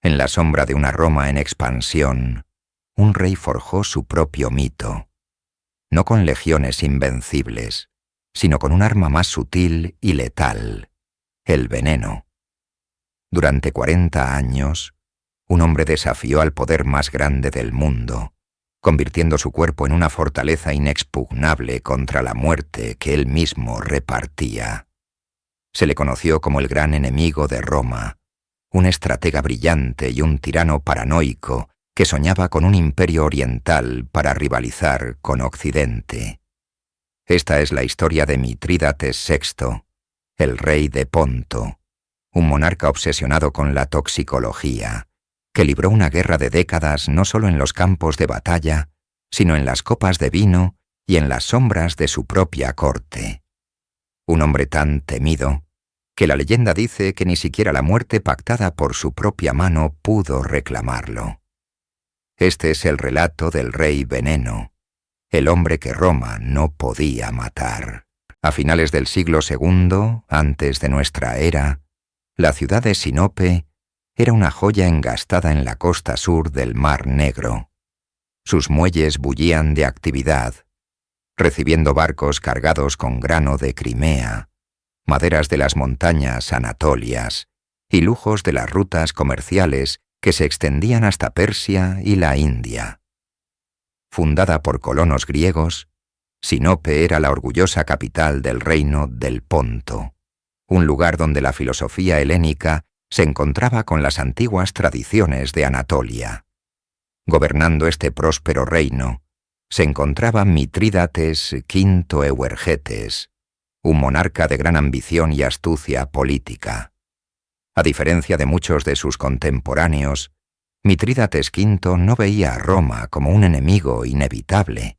En la sombra de una Roma en expansión, un rey forjó su propio mito, no con legiones invencibles, sino con un arma más sutil y letal, el veneno. Durante 40 años, un hombre desafió al poder más grande del mundo, convirtiendo su cuerpo en una fortaleza inexpugnable contra la muerte que él mismo repartía. Se le conoció como el gran enemigo de Roma, un estratega brillante y un tirano paranoico que soñaba con un imperio oriental para rivalizar con Occidente. Esta es la historia de Mitrídates VI, el rey de Ponto, un monarca obsesionado con la toxicología, que libró una guerra de décadas no solo en los campos de batalla, sino en las copas de vino y en las sombras de su propia corte. Un hombre tan temido que la leyenda dice que ni siquiera la muerte pactada por su propia mano pudo reclamarlo. Este es el relato del rey Veneno, el hombre que Roma no podía matar. A finales del siglo II, antes de nuestra era, la ciudad de Sinope era una joya engastada en la costa sur del Mar Negro. Sus muelles bullían de actividad, recibiendo barcos cargados con grano de Crimea, maderas de las montañas anatolias y lujos de las rutas comerciales que se extendían hasta Persia y la India. Fundada por colonos griegos, Sinope era la orgullosa capital del reino del Ponto, un lugar donde la filosofía helénica se encontraba con las antiguas tradiciones de Anatolia. Gobernando este próspero reino, se encontraba Mitrídates V Euergetes, un monarca de gran ambición y astucia política. A diferencia de muchos de sus contemporáneos, Mitrídates V no veía a Roma como un enemigo inevitable,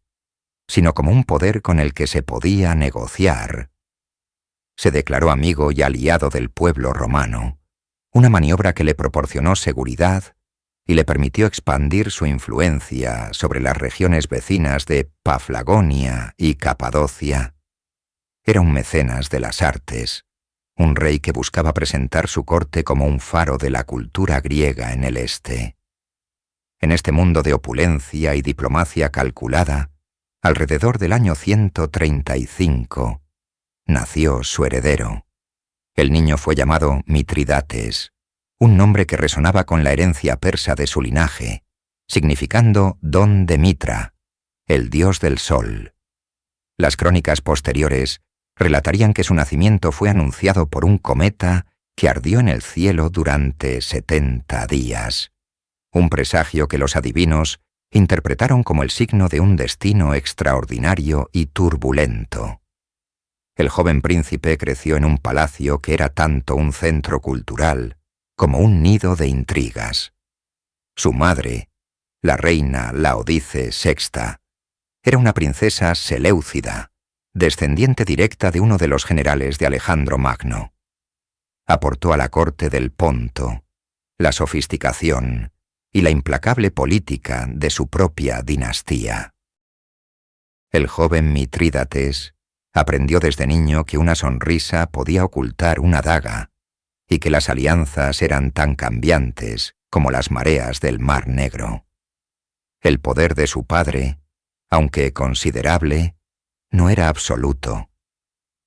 sino como un poder con el que se podía negociar. Se declaró amigo y aliado del pueblo romano, una maniobra que le proporcionó seguridad y le permitió expandir su influencia sobre las regiones vecinas de Paflagonia y Capadocia. Era un mecenas de las artes, un rey que buscaba presentar su corte como un faro de la cultura griega en el este. En este mundo de opulencia y diplomacia calculada, alrededor del año 135, nació su heredero. El niño fue llamado Mitrídates, un nombre que resonaba con la herencia persa de su linaje, significando don de Mitra, el dios del sol. Las crónicas posteriores relatarían que su nacimiento fue anunciado por un cometa que ardió en el cielo durante 70 días, un presagio que los adivinos interpretaron como el signo de un destino extraordinario y turbulento. El joven príncipe creció en un palacio que era tanto un centro cultural como un nido de intrigas. Su madre, la reina Laodice VI, era una princesa seleucida, descendiente directa de uno de los generales de Alejandro Magno. Aportó a la corte del Ponto la sofisticación y la implacable política de su propia dinastía. El joven Mitrídates aprendió desde niño que una sonrisa podía ocultar una daga y que las alianzas eran tan cambiantes como las mareas del Mar Negro. El poder de su padre, aunque considerable, no era absoluto.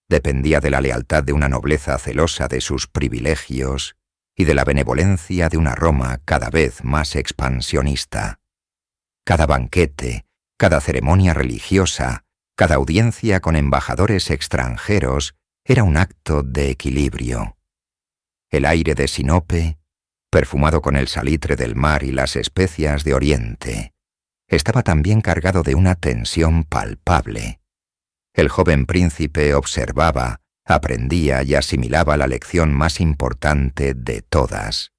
Dependía de la lealtad de una nobleza celosa de sus privilegios y de la benevolencia de una Roma cada vez más expansionista. Cada banquete, cada ceremonia religiosa, cada audiencia con embajadores extranjeros era un acto de equilibrio. El aire de Sinope, perfumado con el salitre del mar y las especias de Oriente, estaba también cargado de una tensión palpable. El joven príncipe observaba, aprendía y asimilaba la lección más importante de todas.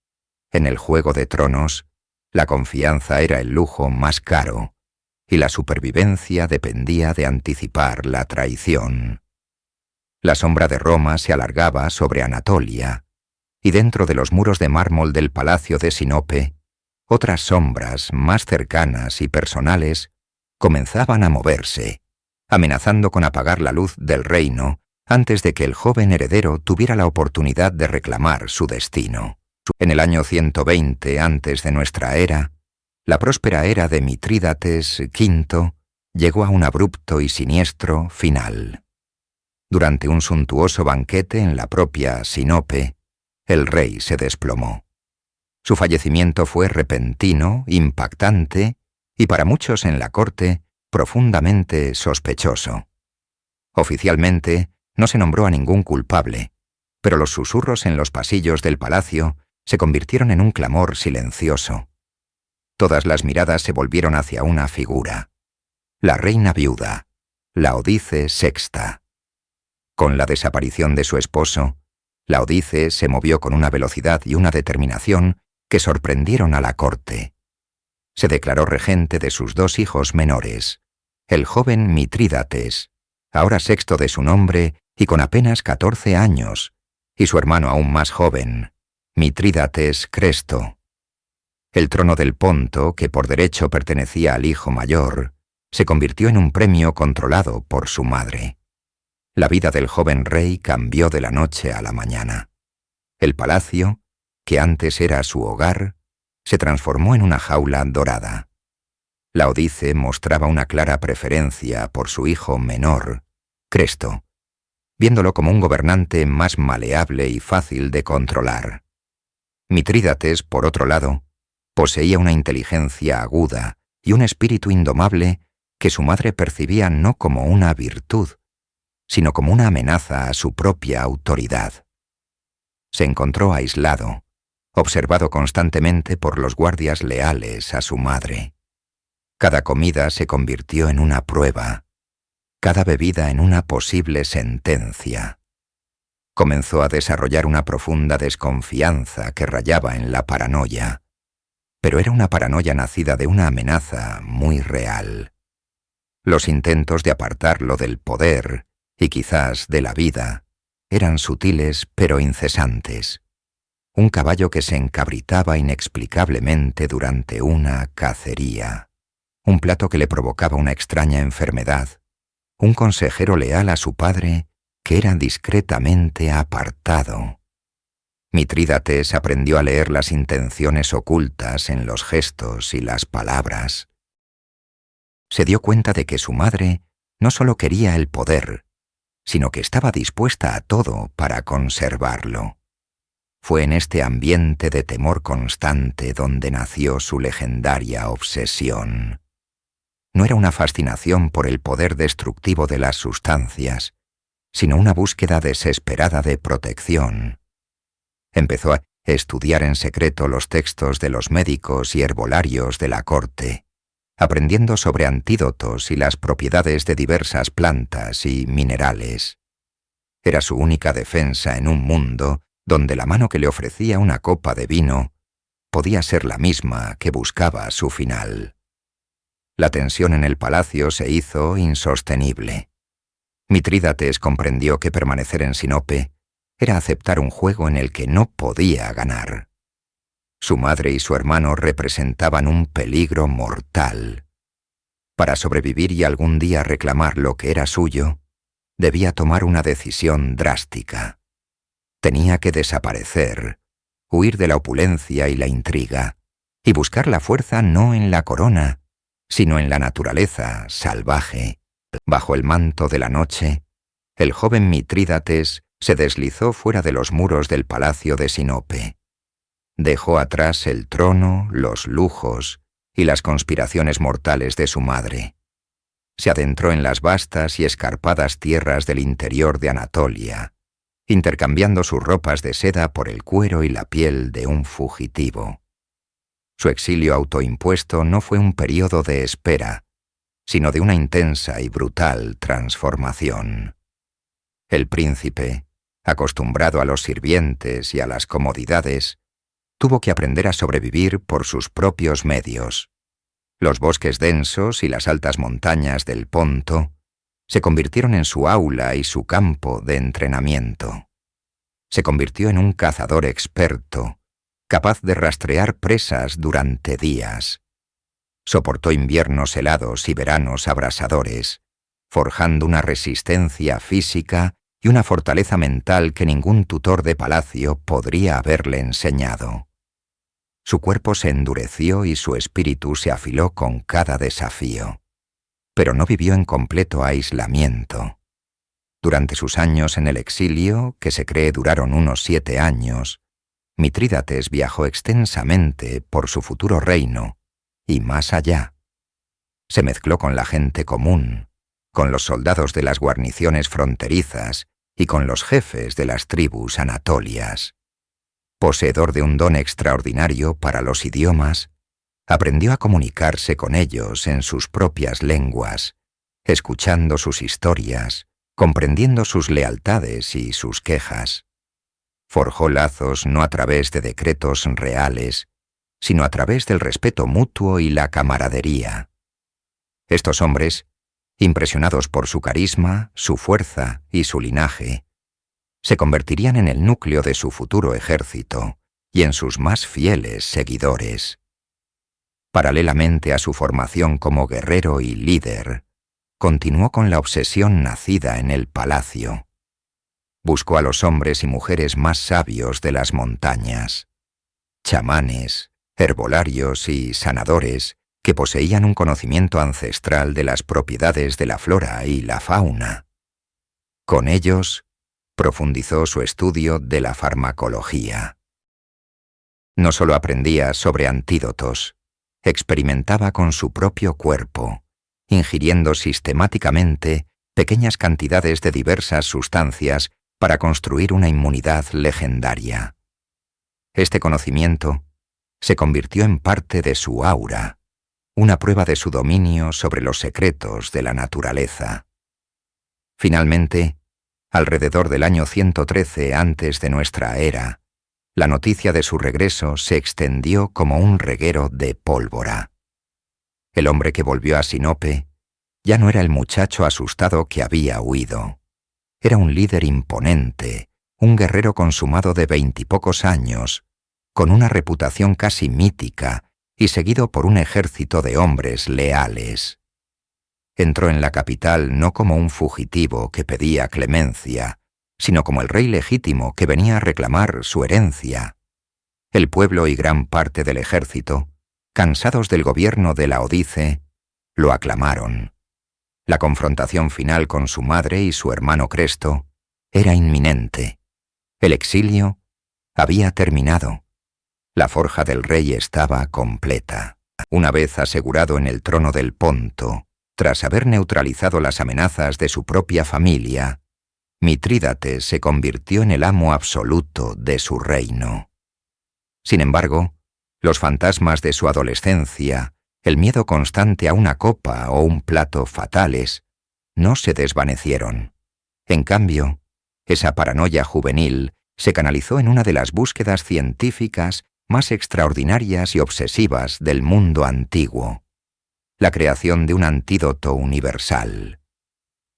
En el Juego de Tronos, la confianza era el lujo más caro, y la supervivencia dependía de anticipar la traición. La sombra de Roma se alargaba sobre Anatolia, y dentro de los muros de mármol del palacio de Sinope, otras sombras más cercanas y personales comenzaban a moverse, amenazando con apagar la luz del reino antes de que el joven heredero tuviera la oportunidad de reclamar su destino. En el año 120 antes de nuestra era, la próspera era de Mitrídates V llegó a un abrupto y siniestro final. Durante un suntuoso banquete en la propia Sinope, el rey se desplomó. Su fallecimiento fue repentino, impactante y para muchos en la corte profundamente sospechoso. Oficialmente no se nombró a ningún culpable, pero los susurros en los pasillos del palacio se convirtieron en un clamor silencioso. Todas las miradas se volvieron hacia una figura: la reina viuda, Laodice VI. Con la desaparición de su esposo, Laodice se movió con una velocidad y una determinación que sorprendieron a la corte. Se declaró regente de sus dos hijos menores, el joven Mitrídates, ahora sexto de su nombre y con apenas 14 años, y su hermano aún más joven, Mitrídates Cresto. El trono del Ponto, que por derecho pertenecía al hijo mayor, se convirtió en un premio controlado por su madre. La vida del joven rey cambió de la noche a la mañana. El palacio, que antes era su hogar, se transformó en una jaula dorada. Laodice mostraba una clara preferencia por su hijo menor, Cresto, viéndolo como un gobernante más maleable y fácil de controlar. Mitrídates, por otro lado, poseía una inteligencia aguda y un espíritu indomable que su madre percibía no como una virtud, sino como una amenaza a su propia autoridad. Se encontró aislado, observado constantemente por los guardias leales a su madre. Cada comida se convirtió en una prueba, cada bebida en una posible sentencia. Comenzó a desarrollar una profunda desconfianza que rayaba en la paranoia, pero era una paranoia nacida de una amenaza muy real. Los intentos de apartarlo del poder y quizás de la vida eran sutiles pero incesantes. Un caballo que se encabritaba inexplicablemente durante una cacería, un plato que le provocaba una extraña enfermedad, un consejero leal a su padre que era discretamente apartado. Mitrídates aprendió a leer las intenciones ocultas en los gestos y las palabras. Se dio cuenta de que su madre no solo quería el poder, sino que estaba dispuesta a todo para conservarlo. Fue en este ambiente de temor constante donde nació su legendaria obsesión. No era una fascinación por el poder destructivo de las sustancias, sino una búsqueda desesperada de protección. Empezó a estudiar en secreto los textos de los médicos y herbolarios de la corte, aprendiendo sobre antídotos y las propiedades de diversas plantas y minerales. Era su única defensa en un mundo donde la mano que le ofrecía una copa de vino podía ser la misma que buscaba su final. La tensión en el palacio se hizo insostenible. Mitrídates comprendió que permanecer en Sinope era aceptar un juego en el que no podía ganar. Su madre y su hermano representaban un peligro mortal. Para sobrevivir y algún día reclamar lo que era suyo, debía tomar una decisión drástica. Tenía que desaparecer, huir de la opulencia y la intriga, y buscar la fuerza no en la corona, sino en la naturaleza salvaje. Bajo el manto de la noche, el joven Mitrídates se deslizó fuera de los muros del palacio de Sinope. Dejó atrás el trono, los lujos y las conspiraciones mortales de su madre. Se adentró en las vastas y escarpadas tierras del interior de Anatolia, intercambiando sus ropas de seda por el cuero y la piel de un fugitivo. Su exilio autoimpuesto no fue un período de espera, sino de una intensa y brutal transformación. El príncipe, acostumbrado a los sirvientes y a las comodidades, tuvo que aprender a sobrevivir por sus propios medios. Los bosques densos y las altas montañas del Ponto se convirtieron en su aula y su campo de entrenamiento. Se convirtió en un cazador experto, capaz de rastrear presas durante días. Soportó inviernos helados y veranos abrasadores, forjando una resistencia física y una fortaleza mental que ningún tutor de palacio podría haberle enseñado. Su cuerpo se endureció y su espíritu se afiló con cada desafío. Pero no vivió en completo aislamiento. Durante sus años en el exilio, que se cree duraron unos 7 años, Mitrídates viajó extensamente por su futuro reino y más allá. Se mezcló con la gente común, con los soldados de las guarniciones fronterizas y con los jefes de las tribus anatolias. Poseedor de un don extraordinario para los idiomas, aprendió a comunicarse con ellos en sus propias lenguas, escuchando sus historias, comprendiendo sus lealtades y sus quejas. Forjó lazos no a través de decretos reales, sino a través del respeto mutuo y la camaradería. Estos hombres, impresionados por su carisma, su fuerza y su linaje, se convertirían en el núcleo de su futuro ejército y en sus más fieles seguidores. Paralelamente a su formación como guerrero y líder, continuó con la obsesión nacida en el palacio. Buscó a los hombres y mujeres más sabios de las montañas, chamanes, herbolarios y sanadores que poseían un conocimiento ancestral de las propiedades de la flora y la fauna. Con ellos, profundizó su estudio de la farmacología. No solo aprendía sobre antídotos, experimentaba con su propio cuerpo, ingiriendo sistemáticamente pequeñas cantidades de diversas sustancias para construir una inmunidad legendaria. Este conocimiento se convirtió en parte de su aura, una prueba de su dominio sobre los secretos de la naturaleza. Finalmente, alrededor del año 113 antes de nuestra era, la noticia de su regreso se extendió como un reguero de pólvora. El hombre que volvió a Sinope ya no era el muchacho asustado que había huido. Era un líder imponente, un guerrero consumado de 20 y pocos años, con una reputación casi mítica y seguido por un ejército de hombres leales. Entró en la capital no como un fugitivo que pedía clemencia, sino como el rey legítimo que venía a reclamar su herencia. El pueblo y gran parte del ejército, cansados del gobierno de Laodice, lo aclamaron. La confrontación final con su madre y su hermano Cresto era inminente. El exilio había terminado. La forja del rey estaba completa. Una vez asegurado en el trono del Ponto, tras haber neutralizado las amenazas de su propia familia, Mitrídates se convirtió en el amo absoluto de su reino. Sin embargo, los fantasmas de su adolescencia, el miedo constante a una copa o un plato fatales, no se desvanecieron. En cambio, esa paranoia juvenil se canalizó en una de las búsquedas científicas más extraordinarias y obsesivas del mundo antiguo: la creación de un antídoto universal.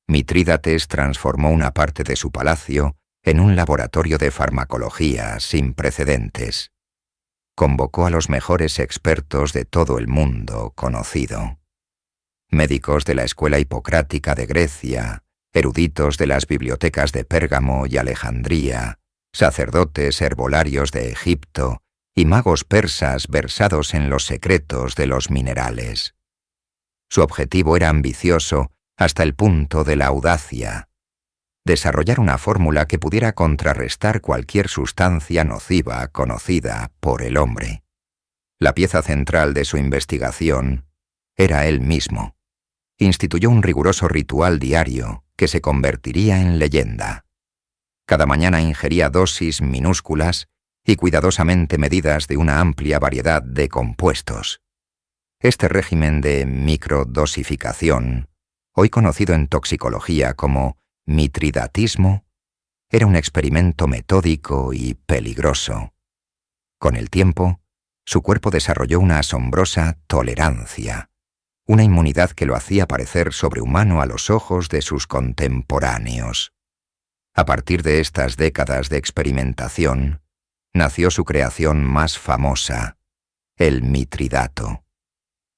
Mitrídates transformó una parte de su palacio en un laboratorio de farmacología sin precedentes. Convocó a los mejores expertos de todo el mundo conocido. Médicos de la escuela hipocrática de Grecia, eruditos de las bibliotecas de Pérgamo y Alejandría, sacerdotes herbolarios de Egipto y magos persas versados en los secretos de los minerales. Su objetivo era ambicioso hasta el punto de la audacia: desarrollar una fórmula que pudiera contrarrestar cualquier sustancia nociva conocida por el hombre. La pieza central de su investigación era él mismo. Instituyó un riguroso ritual diario que se convertiría en leyenda. Cada mañana ingería dosis minúsculas y cuidadosamente medidas de una amplia variedad de compuestos. Este régimen de microdosificación, hoy conocido en toxicología como mitridatismo, era un experimento metódico y peligroso. Con el tiempo, su cuerpo desarrolló una asombrosa tolerancia, una inmunidad que lo hacía parecer sobrehumano a los ojos de sus contemporáneos. A partir de estas décadas de experimentación, nació su creación más famosa, el mitridato.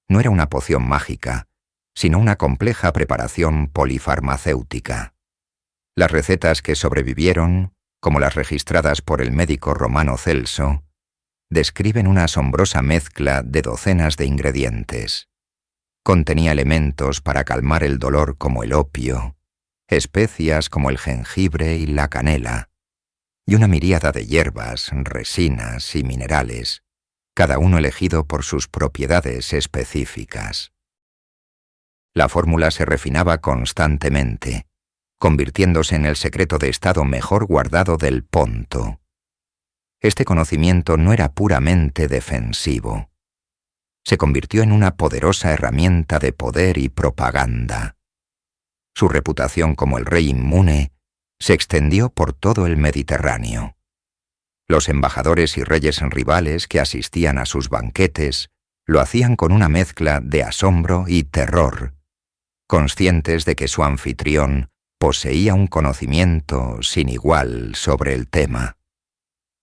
No era una poción mágica, sino una compleja preparación polifarmacéutica. Las recetas que sobrevivieron, como las registradas por el médico romano Celso, describen una asombrosa mezcla de docenas de ingredientes. Contenía elementos para calmar el dolor como el opio, especias como el jengibre y la canela, y una miríada de hierbas, resinas y minerales, cada uno elegido por sus propiedades específicas. La fórmula se refinaba constantemente, convirtiéndose en el secreto de estado mejor guardado del Ponto. Este conocimiento no era puramente defensivo. Se convirtió en una poderosa herramienta de poder y propaganda. Su reputación como el rey inmune se extendió por todo el Mediterráneo. Los embajadores y reyes rivales que asistían a sus banquetes lo hacían con una mezcla de asombro y terror, conscientes de que su anfitrión poseía un conocimiento sin igual sobre el tema.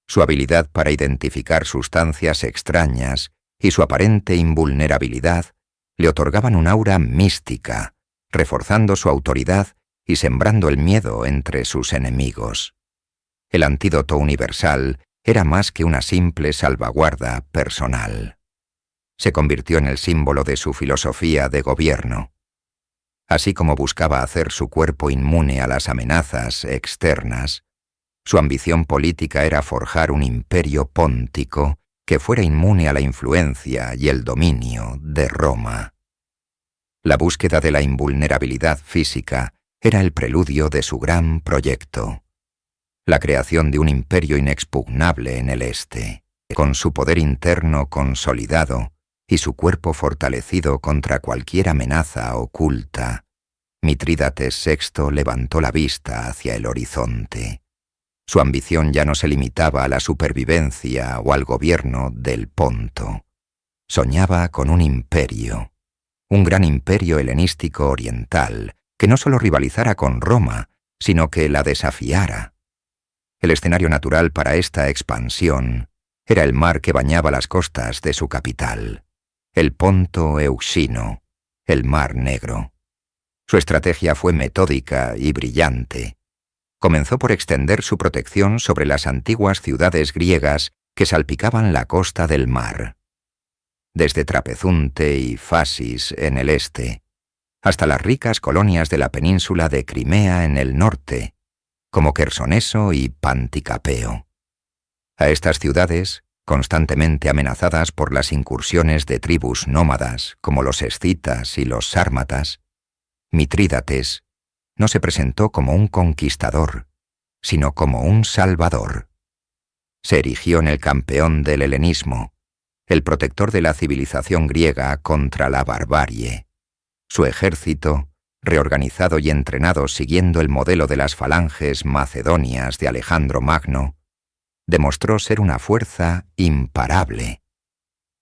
Su habilidad para identificar sustancias extrañas y su aparente invulnerabilidad le otorgaban un aura mística, reforzando su autoridad y sembrando el miedo entre sus enemigos. El antídoto universal era más que una simple salvaguarda personal. Se convirtió en el símbolo de su filosofía de gobierno. Así como buscaba hacer su cuerpo inmune a las amenazas externas, su ambición política era forjar un imperio póntico que fuera inmune a la influencia y el dominio de Roma. La búsqueda de la invulnerabilidad física era el preludio de su gran proyecto, la creación de un imperio inexpugnable en el este, con su poder interno consolidado y su cuerpo fortalecido contra cualquier amenaza oculta. Mitrídates VI levantó la vista hacia el horizonte. Su ambición ya no se limitaba a la supervivencia o al gobierno del Ponto. Soñaba con un imperio, un gran imperio helenístico oriental, que no solo rivalizara con Roma, sino que la desafiara. El escenario natural para esta expansión era el mar que bañaba las costas de su capital, el Ponto Euxino, el Mar Negro. Su estrategia fue metódica y brillante. Comenzó por extender su protección sobre las antiguas ciudades griegas que salpicaban la costa del mar. Desde Trapezunte y Fasis en el este, hasta las ricas colonias de la península de Crimea en el norte, como Quersoneso y Panticapeo. A estas ciudades, constantemente amenazadas por las incursiones de tribus nómadas como los escitas y los sármatas, Mitrídates no se presentó como un conquistador, sino como un salvador. Se erigió en el campeón del helenismo, el protector de la civilización griega contra la barbarie. Su ejército, reorganizado y entrenado siguiendo el modelo de las falanges macedonias de Alejandro Magno, demostró ser una fuerza imparable.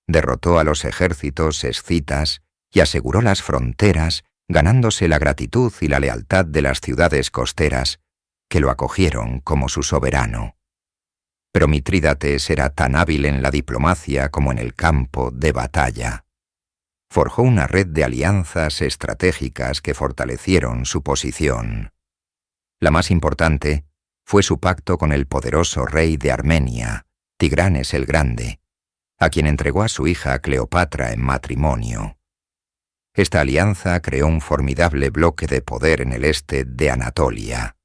Derrotó a los ejércitos escitas y aseguró las fronteras, ganándose la gratitud y la lealtad de las ciudades costeras, que lo acogieron como su soberano. Pero Mitrídates era tan hábil en la diplomacia como en el campo de batalla. Forjó una red de alianzas estratégicas que fortalecieron su posición. La más importante fue su pacto con el poderoso rey de Armenia, Tigranes el Grande, a quien entregó a su hija Cleopatra en matrimonio. Esta alianza creó un formidable bloque de poder en el este de Anatolia,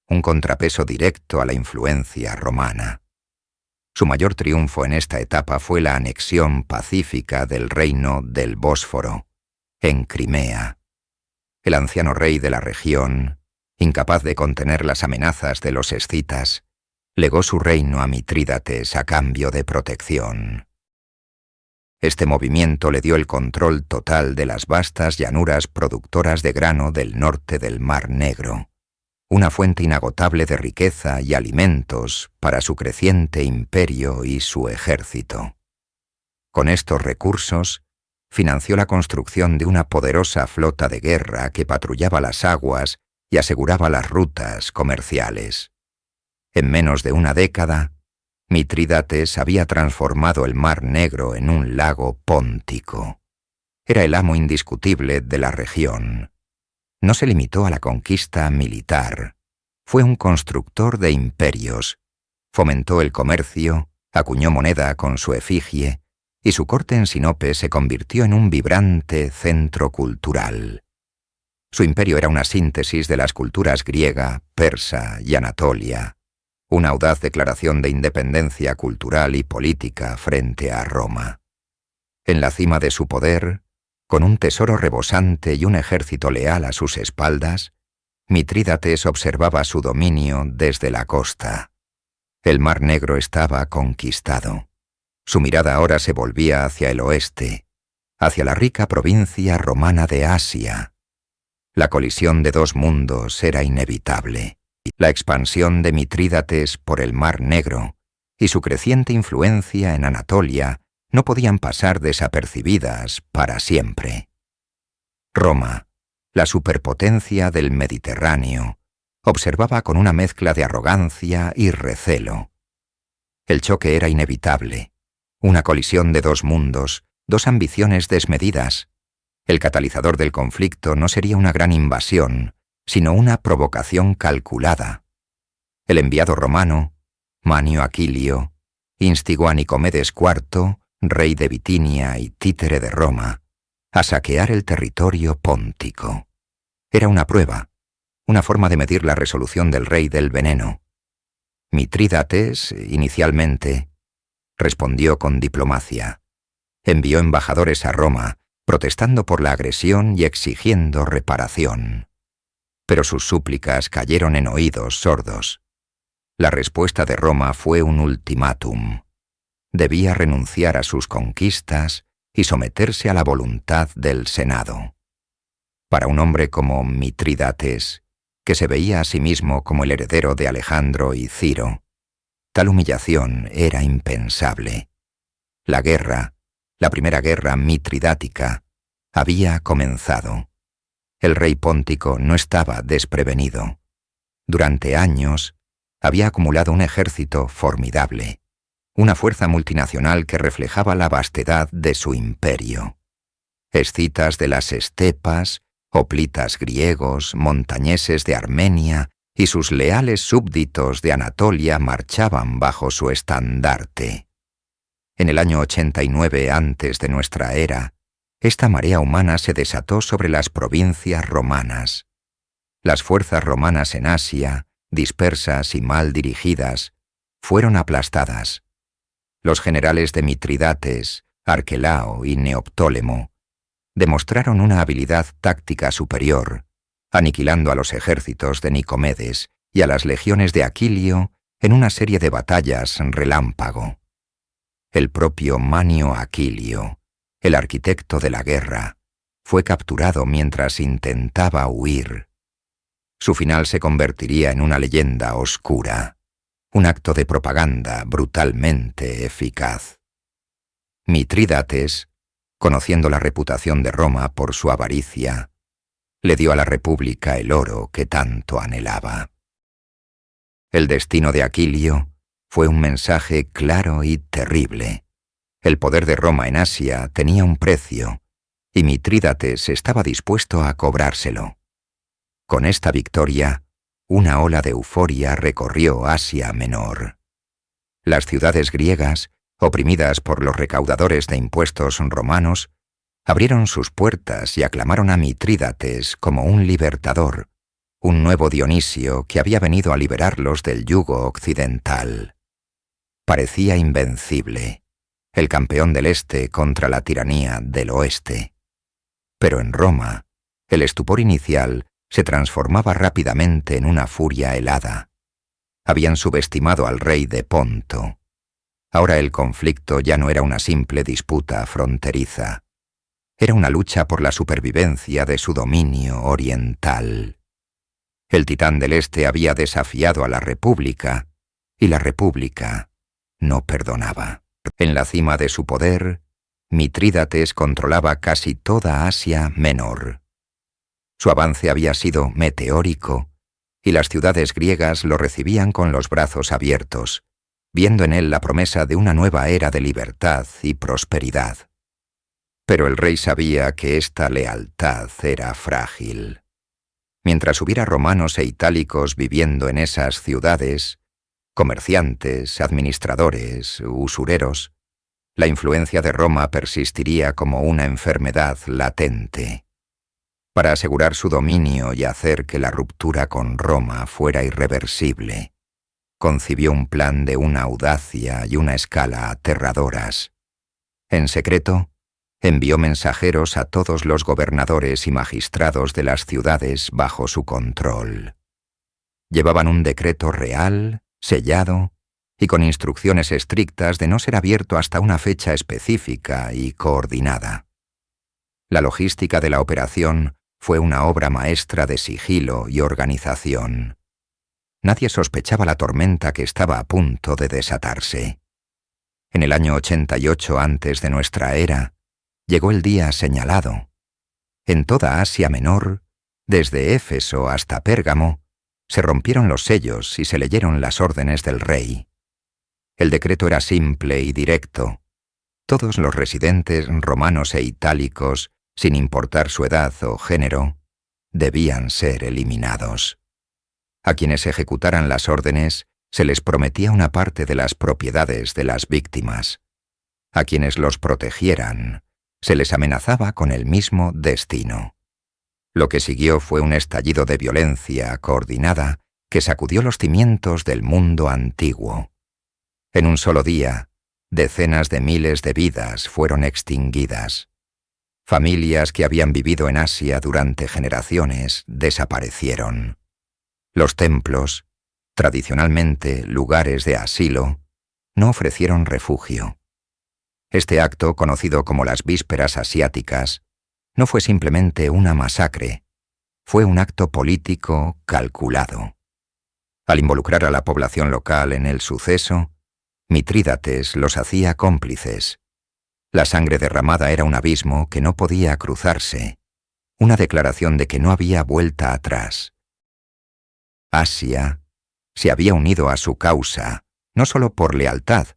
un contrapeso directo a la influencia romana. Su mayor triunfo en esta etapa fue la anexión pacífica del reino del Bósforo, en Crimea. El anciano rey de la región, incapaz de contener las amenazas de los escitas, legó su reino a Mitrídates a cambio de protección. Este movimiento le dio el control total de las vastas llanuras productoras de grano del norte del Mar Negro, una fuente inagotable de riqueza y alimentos para su creciente imperio y su ejército. Con estos recursos, financió la construcción de una poderosa flota de guerra que patrullaba las aguas y aseguraba las rutas comerciales. En menos de una década, Mitrídates había transformado el Mar Negro en un lago póntico. Era el amo indiscutible de la región. No se limitó a la conquista militar, Fue un constructor de imperios, fomentó el comercio, acuñó moneda con su efigie, y su corte en Sinope se convirtió en un vibrante centro cultural. Su imperio era una síntesis de las culturas griega, persa y anatolia, una audaz declaración de independencia cultural y política frente a Roma. En la cima de su poder, con un tesoro rebosante y un ejército leal a sus espaldas, Mitrídates observaba su dominio desde la costa. El Mar Negro estaba conquistado. Su mirada ahora se volvía hacia el oeste, hacia la rica provincia romana de Asia. La colisión de dos mundos era inevitable. La expansión de Mitrídates por el Mar Negro y su creciente influencia en Anatolia no podían pasar desapercibidas para siempre. Roma, la superpotencia del Mediterráneo, observaba con una mezcla de arrogancia y recelo. El choque era inevitable, una colisión de dos mundos, dos ambiciones desmedidas. El catalizador del conflicto no sería una gran invasión, sino una provocación calculada. El enviado romano, Manio Aquilio, instigó a Nicomedes IV, rey de Bitinia y títere de Roma, a saquear el territorio póntico. Era una prueba, una forma de medir la resolución del rey del veneno. Mitrídates, inicialmente, respondió con diplomacia. Envió embajadores a Roma, protestando por la agresión y exigiendo reparación. Pero sus súplicas cayeron en oídos sordos. La respuesta de Roma fue un ultimátum. Debía renunciar a sus conquistas y someterse a la voluntad del Senado. Para un hombre como Mitrídates, que se veía a sí mismo como el heredero de Alejandro y Ciro, tal humillación era impensable. La guerra, la primera guerra mitridática, había comenzado. El rey póntico no estaba desprevenido. Durante años, había acumulado un ejército formidable, una fuerza multinacional que reflejaba la vastedad de su imperio. Escitas de las estepas, hoplitas griegos, montañeses de Armenia y sus leales súbditos de Anatolia marchaban bajo su estandarte. En el año 89 antes de nuestra era, esta marea humana se desató sobre las provincias romanas. Las fuerzas romanas en Asia, dispersas y mal dirigidas, fueron aplastadas. Los generales de Mitrídates, Arquelao y Neoptólemo demostraron una habilidad táctica superior, aniquilando a los ejércitos de Nicomedes y a las legiones de Aquilio en una serie de batallas relámpago. El propio Manio Aquilio, el arquitecto de la guerra, fue capturado mientras intentaba huir. Su final se convertiría en una leyenda oscura, un acto de propaganda brutalmente eficaz. Mitrídates, conociendo la reputación de Roma por su avaricia, le dio a la República el oro que tanto anhelaba. El destino de Aquilio fue un mensaje claro y terrible. El poder de Roma en Asia tenía un precio, y Mitrídates estaba dispuesto a cobrárselo. Con esta victoria, una ola de euforia recorrió Asia Menor. Las ciudades griegas, oprimidas por los recaudadores de impuestos romanos, abrieron sus puertas y aclamaron a Mitrídates como un libertador, un nuevo Dionisio que había venido a liberarlos del yugo occidental. Parecía invencible, el campeón del Este contra la tiranía del Oeste. Pero en Roma, el estupor inicial se transformaba rápidamente en una furia helada. Habían subestimado al rey de Ponto. Ahora el conflicto ya no era una simple disputa fronteriza. Era una lucha por la supervivencia de su dominio oriental. El titán del Este había desafiado a la República, y la República no perdonaba. En la cima de su poder, Mitrídates controlaba casi toda Asia Menor. Su avance había sido meteórico, y las ciudades griegas lo recibían con los brazos abiertos, viendo en él la promesa de una nueva era de libertad y prosperidad. Pero el rey sabía que esta lealtad era frágil. Mientras hubiera romanos e itálicos viviendo en esas ciudades, comerciantes, administradores, usureros, la influencia de Roma persistiría como una enfermedad latente. Para asegurar su dominio y hacer que la ruptura con Roma fuera irreversible, concibió un plan de una audacia y una escala aterradoras. En secreto, envió mensajeros a todos los gobernadores y magistrados de las ciudades bajo su control. Llevaban un decreto real, sellado, y con instrucciones estrictas de no ser abierto hasta una fecha específica y coordinada. La logística de la operación fue una obra maestra de sigilo y organización. Nadie sospechaba la tormenta que estaba a punto de desatarse. En el año 88 antes de nuestra era, llegó el día señalado. En toda Asia Menor, desde Éfeso hasta Pérgamo, se rompieron los sellos y se leyeron las órdenes del rey. El decreto era simple y directo. Todos los residentes romanos e itálicos, sin importar su edad o género, debían ser eliminados. A quienes ejecutaran las órdenes se les prometía una parte de las propiedades de las víctimas. A quienes los protegieran se les amenazaba con el mismo destino. Lo que siguió fue un estallido de violencia coordinada que sacudió los cimientos del mundo antiguo. En un solo día, decenas de miles de vidas fueron extinguidas. Familias que habían vivido en Asia durante generaciones desaparecieron. Los templos, tradicionalmente lugares de asilo, no ofrecieron refugio. Este acto, conocido como las vísperas asiáticas, no fue simplemente una masacre, fue un acto político calculado. Al involucrar a la población local en el suceso, Mitrídates los hacía cómplices. La sangre derramada era un abismo que no podía cruzarse, una declaración de que no había vuelta atrás. Asia se había unido a su causa, no solo por lealtad,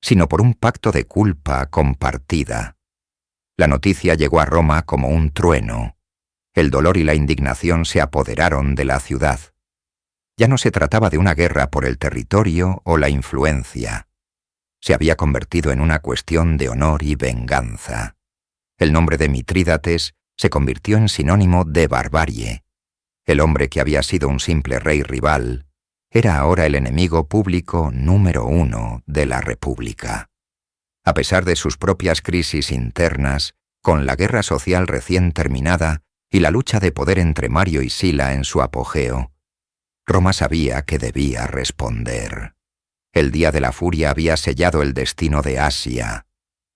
sino por un pacto de culpa compartida. La noticia llegó a Roma como un trueno. El dolor y la indignación se apoderaron de la ciudad. Ya no se trataba de una guerra por el territorio o la influencia. Se había convertido en una cuestión de honor y venganza. El nombre de Mitrídates se convirtió en sinónimo de barbarie. El hombre que había sido un simple rey rival era ahora el enemigo público número 1 de la República. A pesar de sus propias crisis internas, con la guerra social recién terminada y la lucha de poder entre Mario y Sila en su apogeo, Roma sabía que debía responder. El día de la furia había sellado el destino de Asia.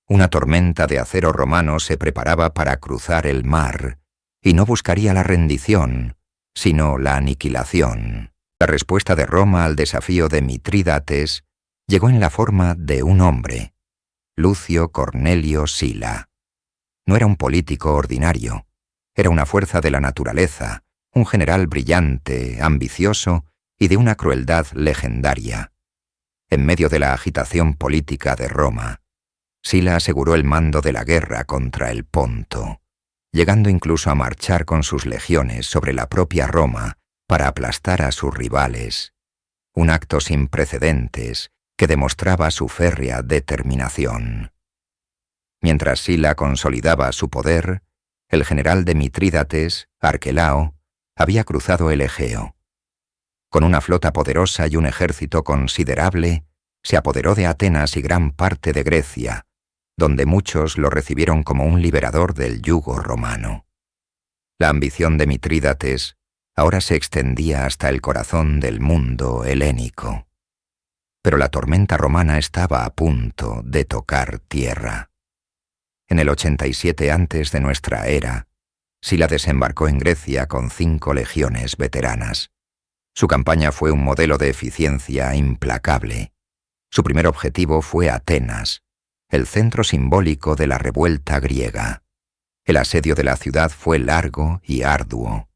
Una tormenta de acero romano se preparaba para cruzar el mar, y no buscaría la rendición, sino la aniquilación. La respuesta de Roma al desafío de Mitrídates llegó en la forma de un hombre, Lucio Cornelio Sila. No era un político ordinario, era una fuerza de la naturaleza, un general brillante, ambicioso y de una crueldad legendaria. En medio de la agitación política de Roma, Sila aseguró el mando de la guerra contra el Ponto, llegando incluso a marchar con sus legiones sobre la propia Roma para aplastar a sus rivales, un acto sin precedentes que demostraba su férrea determinación. Mientras Sila consolidaba su poder, el general de Mitrídates, Arquelao, había cruzado el Egeo. Con una flota poderosa y un ejército considerable, se apoderó de Atenas y gran parte de Grecia, donde muchos lo recibieron como un liberador del yugo romano. La ambición de Mitrídates ahora se extendía hasta el corazón del mundo helénico. Pero la tormenta romana estaba a punto de tocar tierra. En el 87 antes de nuestra era, Sila desembarcó en Grecia con 5 legiones veteranas. Su campaña fue un modelo de eficiencia implacable. Su primer objetivo fue Atenas, el centro simbólico de la revuelta griega. El asedio de la ciudad fue largo y arduo.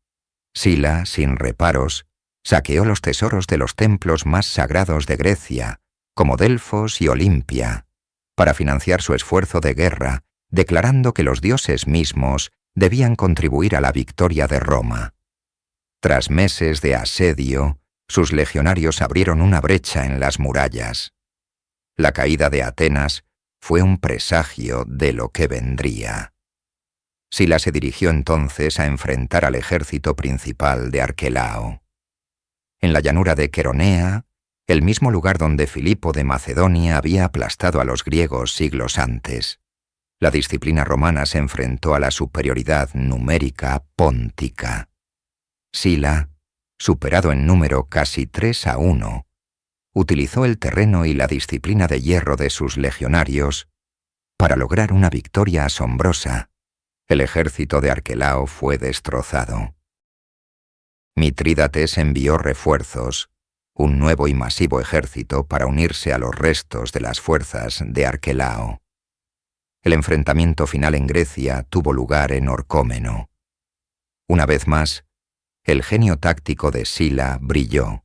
Sila, sin reparos, saqueó los tesoros de los templos más sagrados de Grecia, como Delfos y Olimpia, para financiar su esfuerzo de guerra, declarando que los dioses mismos debían contribuir a la victoria de Roma. Tras meses de asedio, sus legionarios abrieron una brecha en las murallas. La caída de Atenas fue un presagio de lo que vendría. Sila se dirigió entonces a enfrentar al ejército principal de Arquelao. En la llanura de Queronea, el mismo lugar donde Filipo de Macedonia había aplastado a los griegos siglos antes, la disciplina romana se enfrentó a la superioridad numérica póntica. Sila, superado en número casi 3-1, utilizó el terreno y la disciplina de hierro de sus legionarios para lograr una victoria asombrosa. El ejército de Arquelao fue destrozado. Mitrídates envió refuerzos, un nuevo y masivo ejército para unirse a los restos de las fuerzas de Arquelao. El enfrentamiento final en Grecia tuvo lugar en Orcómeno. Una vez más, el genio táctico de Sila brilló.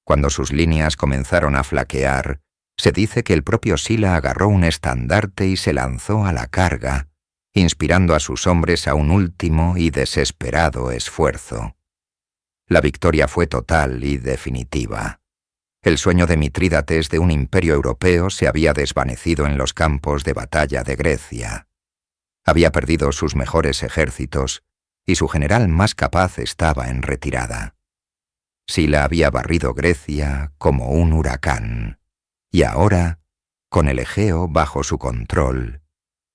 Cuando sus líneas comenzaron a flaquear, se dice que el propio Sila agarró un estandarte y se lanzó a la carga, inspirando a sus hombres a un último y desesperado esfuerzo. La victoria fue total y definitiva. El sueño de Mitrídates de un imperio europeo se había desvanecido en los campos de batalla de Grecia. Había perdido sus mejores ejércitos y su general más capaz estaba en retirada. Sila había barrido Grecia como un huracán, y ahora, con el Egeo bajo su control,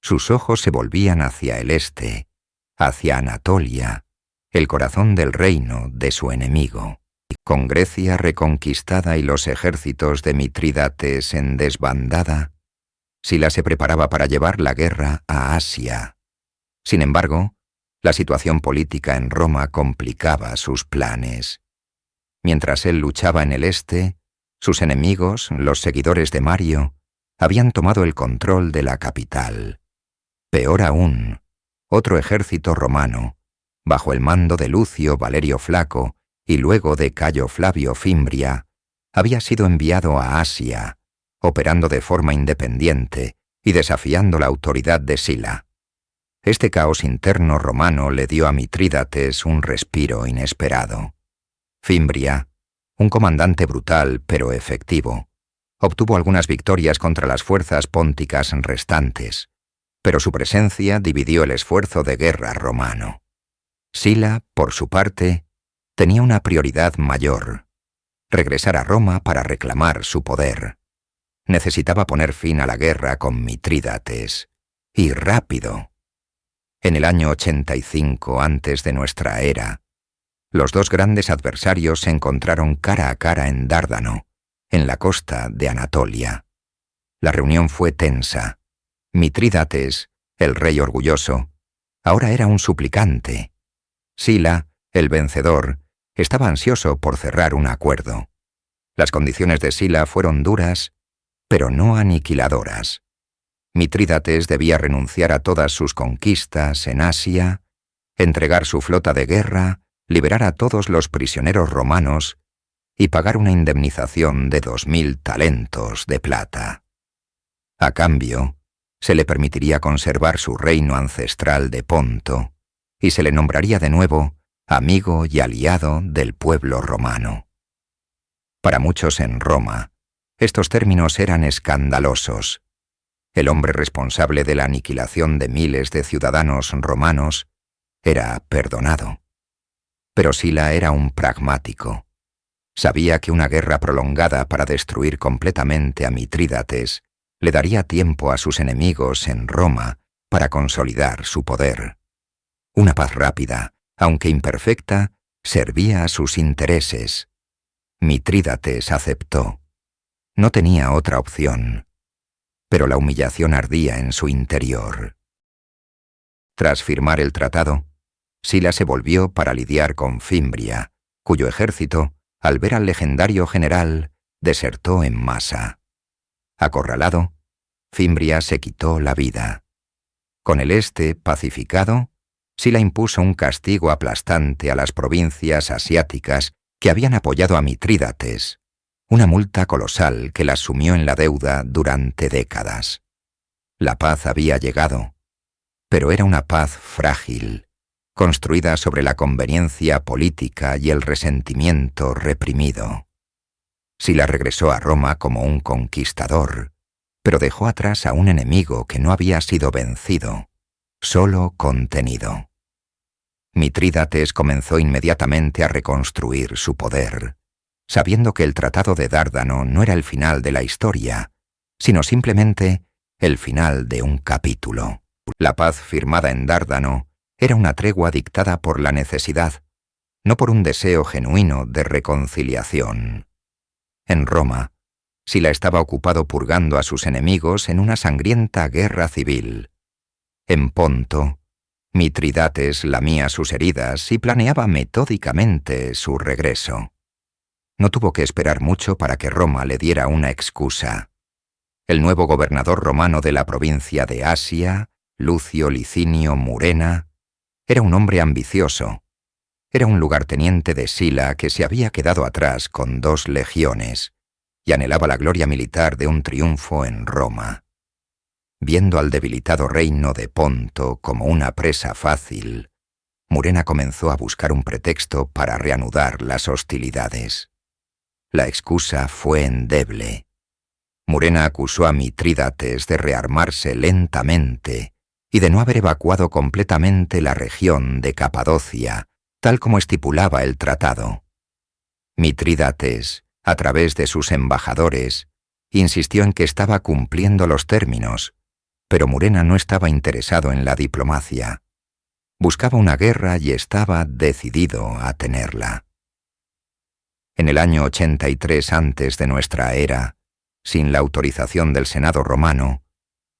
sus ojos se volvían hacia el este, hacia Anatolia, el corazón del reino de su enemigo. Con Grecia reconquistada y los ejércitos de Mitrídates en desbandada, Sila se preparaba para llevar la guerra a Asia. Sin embargo, la situación política en Roma complicaba sus planes. Mientras él luchaba en el este, sus enemigos, los seguidores de Mario, habían tomado el control de la capital. Peor aún, otro ejército romano, bajo el mando de Lucio Valerio Flaco y luego de Cayo Flavio Fimbria, había sido enviado a Asia, operando de forma independiente y desafiando la autoridad de Sila. Este caos interno romano le dio a Mitrídates un respiro inesperado. Fimbria, un comandante brutal pero efectivo, obtuvo algunas victorias contra las fuerzas pónticas restantes, pero su presencia dividió el esfuerzo de guerra romano. Sila, por su parte, tenía una prioridad mayor: regresar a Roma para reclamar su poder. Necesitaba poner fin a la guerra con Mitrídates, y rápido. En el año 85 antes de nuestra era, los dos grandes adversarios se encontraron cara a cara en Dárdano, en la costa de Anatolia. La reunión fue tensa. Mitrídates, el rey orgulloso, ahora era un suplicante. Sila, el vencedor, estaba ansioso por cerrar un acuerdo. Las condiciones de Sila fueron duras, pero no aniquiladoras. Mitrídates debía renunciar a todas sus conquistas en Asia, entregar su flota de guerra, liberar a todos los prisioneros romanos y pagar una indemnización de 2000 talentos de plata. A cambio, se le permitiría conservar su reino ancestral de Ponto y se le nombraría de nuevo amigo y aliado del pueblo romano. Para muchos en Roma, estos términos eran escandalosos. El hombre responsable de la aniquilación de miles de ciudadanos romanos era perdonado. Pero Sila era un pragmático. Sabía que una guerra prolongada para destruir completamente a Mitrídates le daría tiempo a sus enemigos en Roma para consolidar su poder. Una paz rápida, aunque imperfecta, servía a sus intereses. Mitrídates aceptó. No tenía otra opción. Pero la humillación ardía en su interior. Tras firmar el tratado, Sila se volvió para lidiar con Fimbria, cuyo ejército, al ver al legendario general, desertó en masa. Acorralado, Fimbria se quitó la vida. Con el este pacificado, Sila impuso un castigo aplastante a las provincias asiáticas que habían apoyado a Mitrídates, una multa colosal que las sumió en la deuda durante décadas. La paz había llegado, pero era una paz frágil, construida sobre la conveniencia política y el resentimiento reprimido. Sila regresó a Roma como un conquistador, pero dejó atrás a un enemigo que no había sido vencido, solo contenido. Mitrídates comenzó inmediatamente a reconstruir su poder, sabiendo que el Tratado de Dárdano no era el final de la historia, sino simplemente el final de un capítulo. La paz firmada en Dárdano era una tregua dictada por la necesidad, no por un deseo genuino de reconciliación. En Roma, Sila estaba ocupado purgando a sus enemigos en una sangrienta guerra civil. En Ponto, Mitrídates lamía sus heridas y planeaba metódicamente su regreso. No tuvo que esperar mucho para que Roma le diera una excusa. El nuevo gobernador romano de la provincia de Asia, Lucio Licinio Murena, era un hombre ambicioso. Era un lugarteniente de Sila que se había quedado atrás con 2 legiones y anhelaba la gloria militar de un triunfo en Roma. Viendo al debilitado reino de Ponto como una presa fácil, Murena comenzó a buscar un pretexto para reanudar las hostilidades. La excusa fue endeble. Murena acusó a Mitrídates de rearmarse lentamente y de no haber evacuado completamente la región de Capadocia, tal como estipulaba el tratado. Mitrídates, a través de sus embajadores, insistió en que estaba cumpliendo los términos, pero Murena no estaba interesado en la diplomacia. Buscaba una guerra y estaba decidido a tenerla. En el año 83 antes de nuestra era, sin la autorización del Senado romano,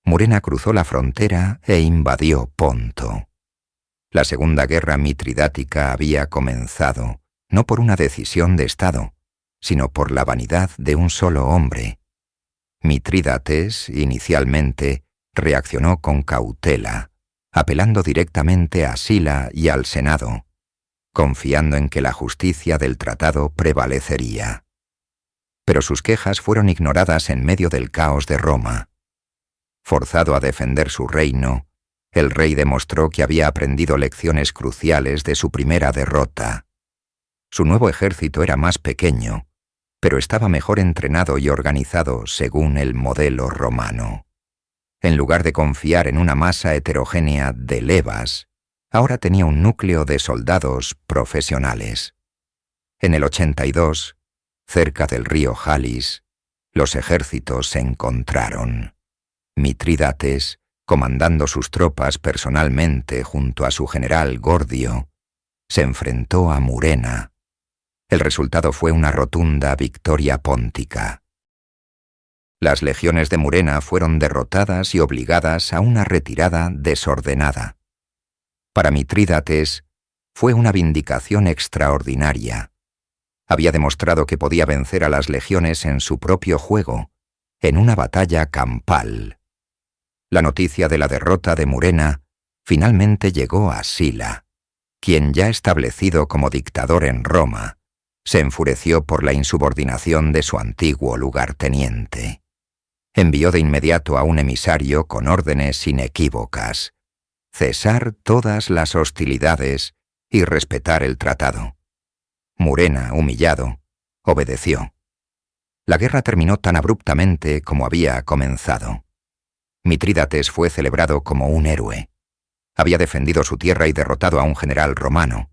Murena cruzó la frontera e invadió Ponto. La Segunda Guerra Mitridática había comenzado, no por una decisión de Estado, sino por la vanidad de un solo hombre. Mitrídates, inicialmente, reaccionó con cautela, apelando directamente a Sila y al Senado, confiando en que la justicia del tratado prevalecería. Pero sus quejas fueron ignoradas en medio del caos de Roma. Forzado a defender su reino, el rey demostró que había aprendido lecciones cruciales de su primera derrota. Su nuevo ejército era más pequeño, pero estaba mejor entrenado y organizado según el modelo romano. En lugar de confiar en una masa heterogénea de levas, ahora tenía un núcleo de soldados profesionales. En el 82, cerca del río Jalis, los ejércitos se encontraron. Mitrídates, comandando sus tropas personalmente junto a su general Gordio, se enfrentó a Murena. El resultado fue una rotunda victoria póntica. Las legiones de Murena fueron derrotadas y obligadas a una retirada desordenada. Para Mitrídates, fue una vindicación extraordinaria. Había demostrado que podía vencer a las legiones en su propio juego, en una batalla campal. La noticia de la derrota de Murena finalmente llegó a Sila, quien, ya establecido como dictador en Roma, se enfureció por la insubordinación de su antiguo lugarteniente. Envió de inmediato a un emisario con órdenes inequívocas: cesar todas las hostilidades y respetar el tratado. Murena, humillado, obedeció. La guerra terminó tan abruptamente como había comenzado. Mitrídates fue celebrado como un héroe. Había defendido su tierra y derrotado a un general romano.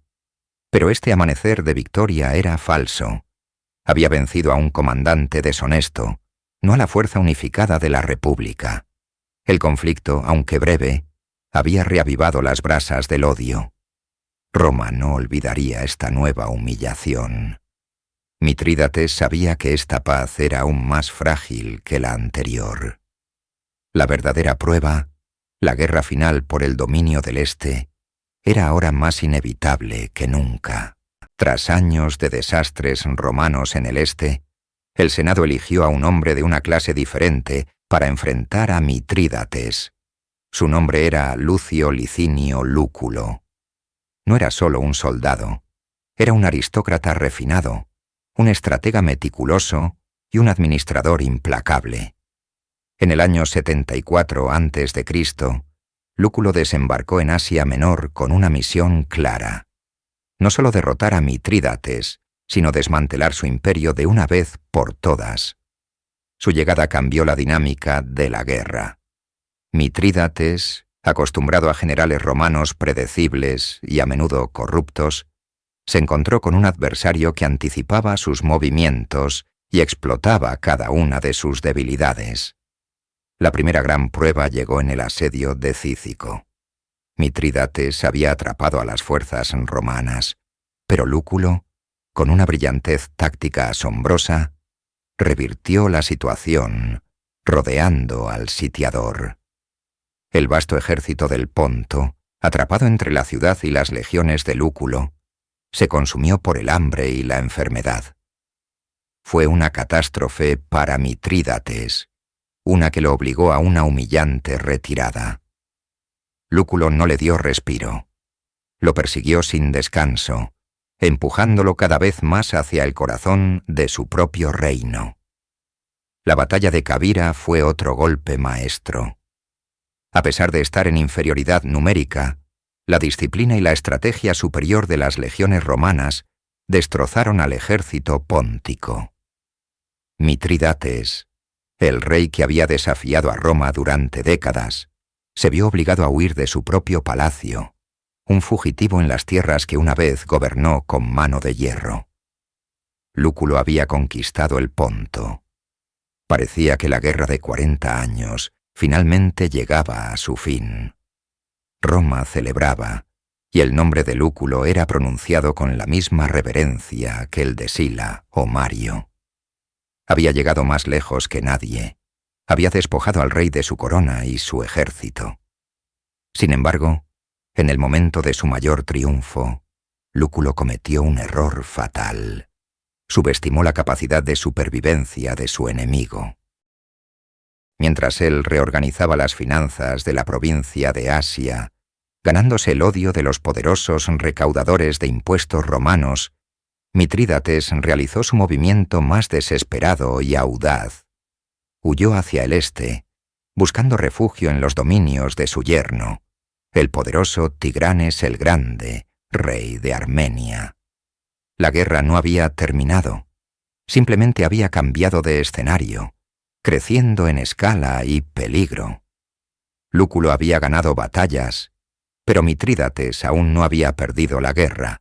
Pero este amanecer de victoria era falso. Había vencido a un comandante deshonesto, no a la fuerza unificada de la República. El conflicto, aunque breve, había reavivado las brasas del odio. Roma no olvidaría esta nueva humillación. Mitrídates sabía que esta paz era aún más frágil que la anterior. La verdadera prueba, la guerra final por el dominio del Este, era ahora más inevitable que nunca. Tras años de desastres romanos en el Este, el Senado eligió a un hombre de una clase diferente para enfrentar a Mitrídates. Su nombre era Lucio Licinio Lúculo. No era solo un soldado, era un aristócrata refinado, un estratega meticuloso y un administrador implacable. En el año 74 a.C., Lúculo desembarcó en Asia Menor con una misión clara. No solo derrotar a Mitrídates, sino desmantelar su imperio de una vez por todas. Su llegada cambió la dinámica de la guerra. Mitrídates, acostumbrado a generales romanos predecibles y a menudo corruptos, se encontró con un adversario que anticipaba sus movimientos y explotaba cada una de sus debilidades. La primera gran prueba llegó en el asedio de Cícico. Mitrídates había atrapado a las fuerzas romanas, pero Lúculo, con una brillantez táctica asombrosa, revirtió la situación, rodeando al sitiador. El vasto ejército del Ponto, atrapado entre la ciudad y las legiones de Lúculo, se consumió por el hambre y la enfermedad. Fue una catástrofe para Mitrídates, una que lo obligó a una humillante retirada. Lúculo no le dio respiro. Lo persiguió sin descanso, empujándolo cada vez más hacia el corazón de su propio reino. La batalla de Cabira fue otro golpe maestro. A pesar de estar en inferioridad numérica, la disciplina y la estrategia superior de las legiones romanas destrozaron al ejército póntico. Mitrídates, el rey que había desafiado a Roma durante décadas, se vio obligado a huir de su propio palacio, un fugitivo en las tierras que una vez gobernó con mano de hierro. Lúculo había conquistado el Ponto. Parecía que la guerra de 40 años finalmente llegaba a su fin. Roma celebraba, y el nombre de Lúculo era pronunciado con la misma reverencia que el de Sila o Mario. Había llegado más lejos que nadie. Había despojado al rey de su corona y su ejército. Sin embargo, en el momento de su mayor triunfo, Lúculo cometió un error fatal. Subestimó la capacidad de supervivencia de su enemigo. Mientras él reorganizaba las finanzas de la provincia de Asia, ganándose el odio de los poderosos recaudadores de impuestos romanos, Mitrídates realizó su movimiento más desesperado y audaz. Huyó hacia el este, buscando refugio en los dominios de su yerno, el poderoso Tigranes el Grande, rey de Armenia. La guerra no había terminado, simplemente había cambiado de escenario, creciendo en escala y peligro. Lúculo había ganado batallas, pero Mitrídates aún no había perdido la guerra,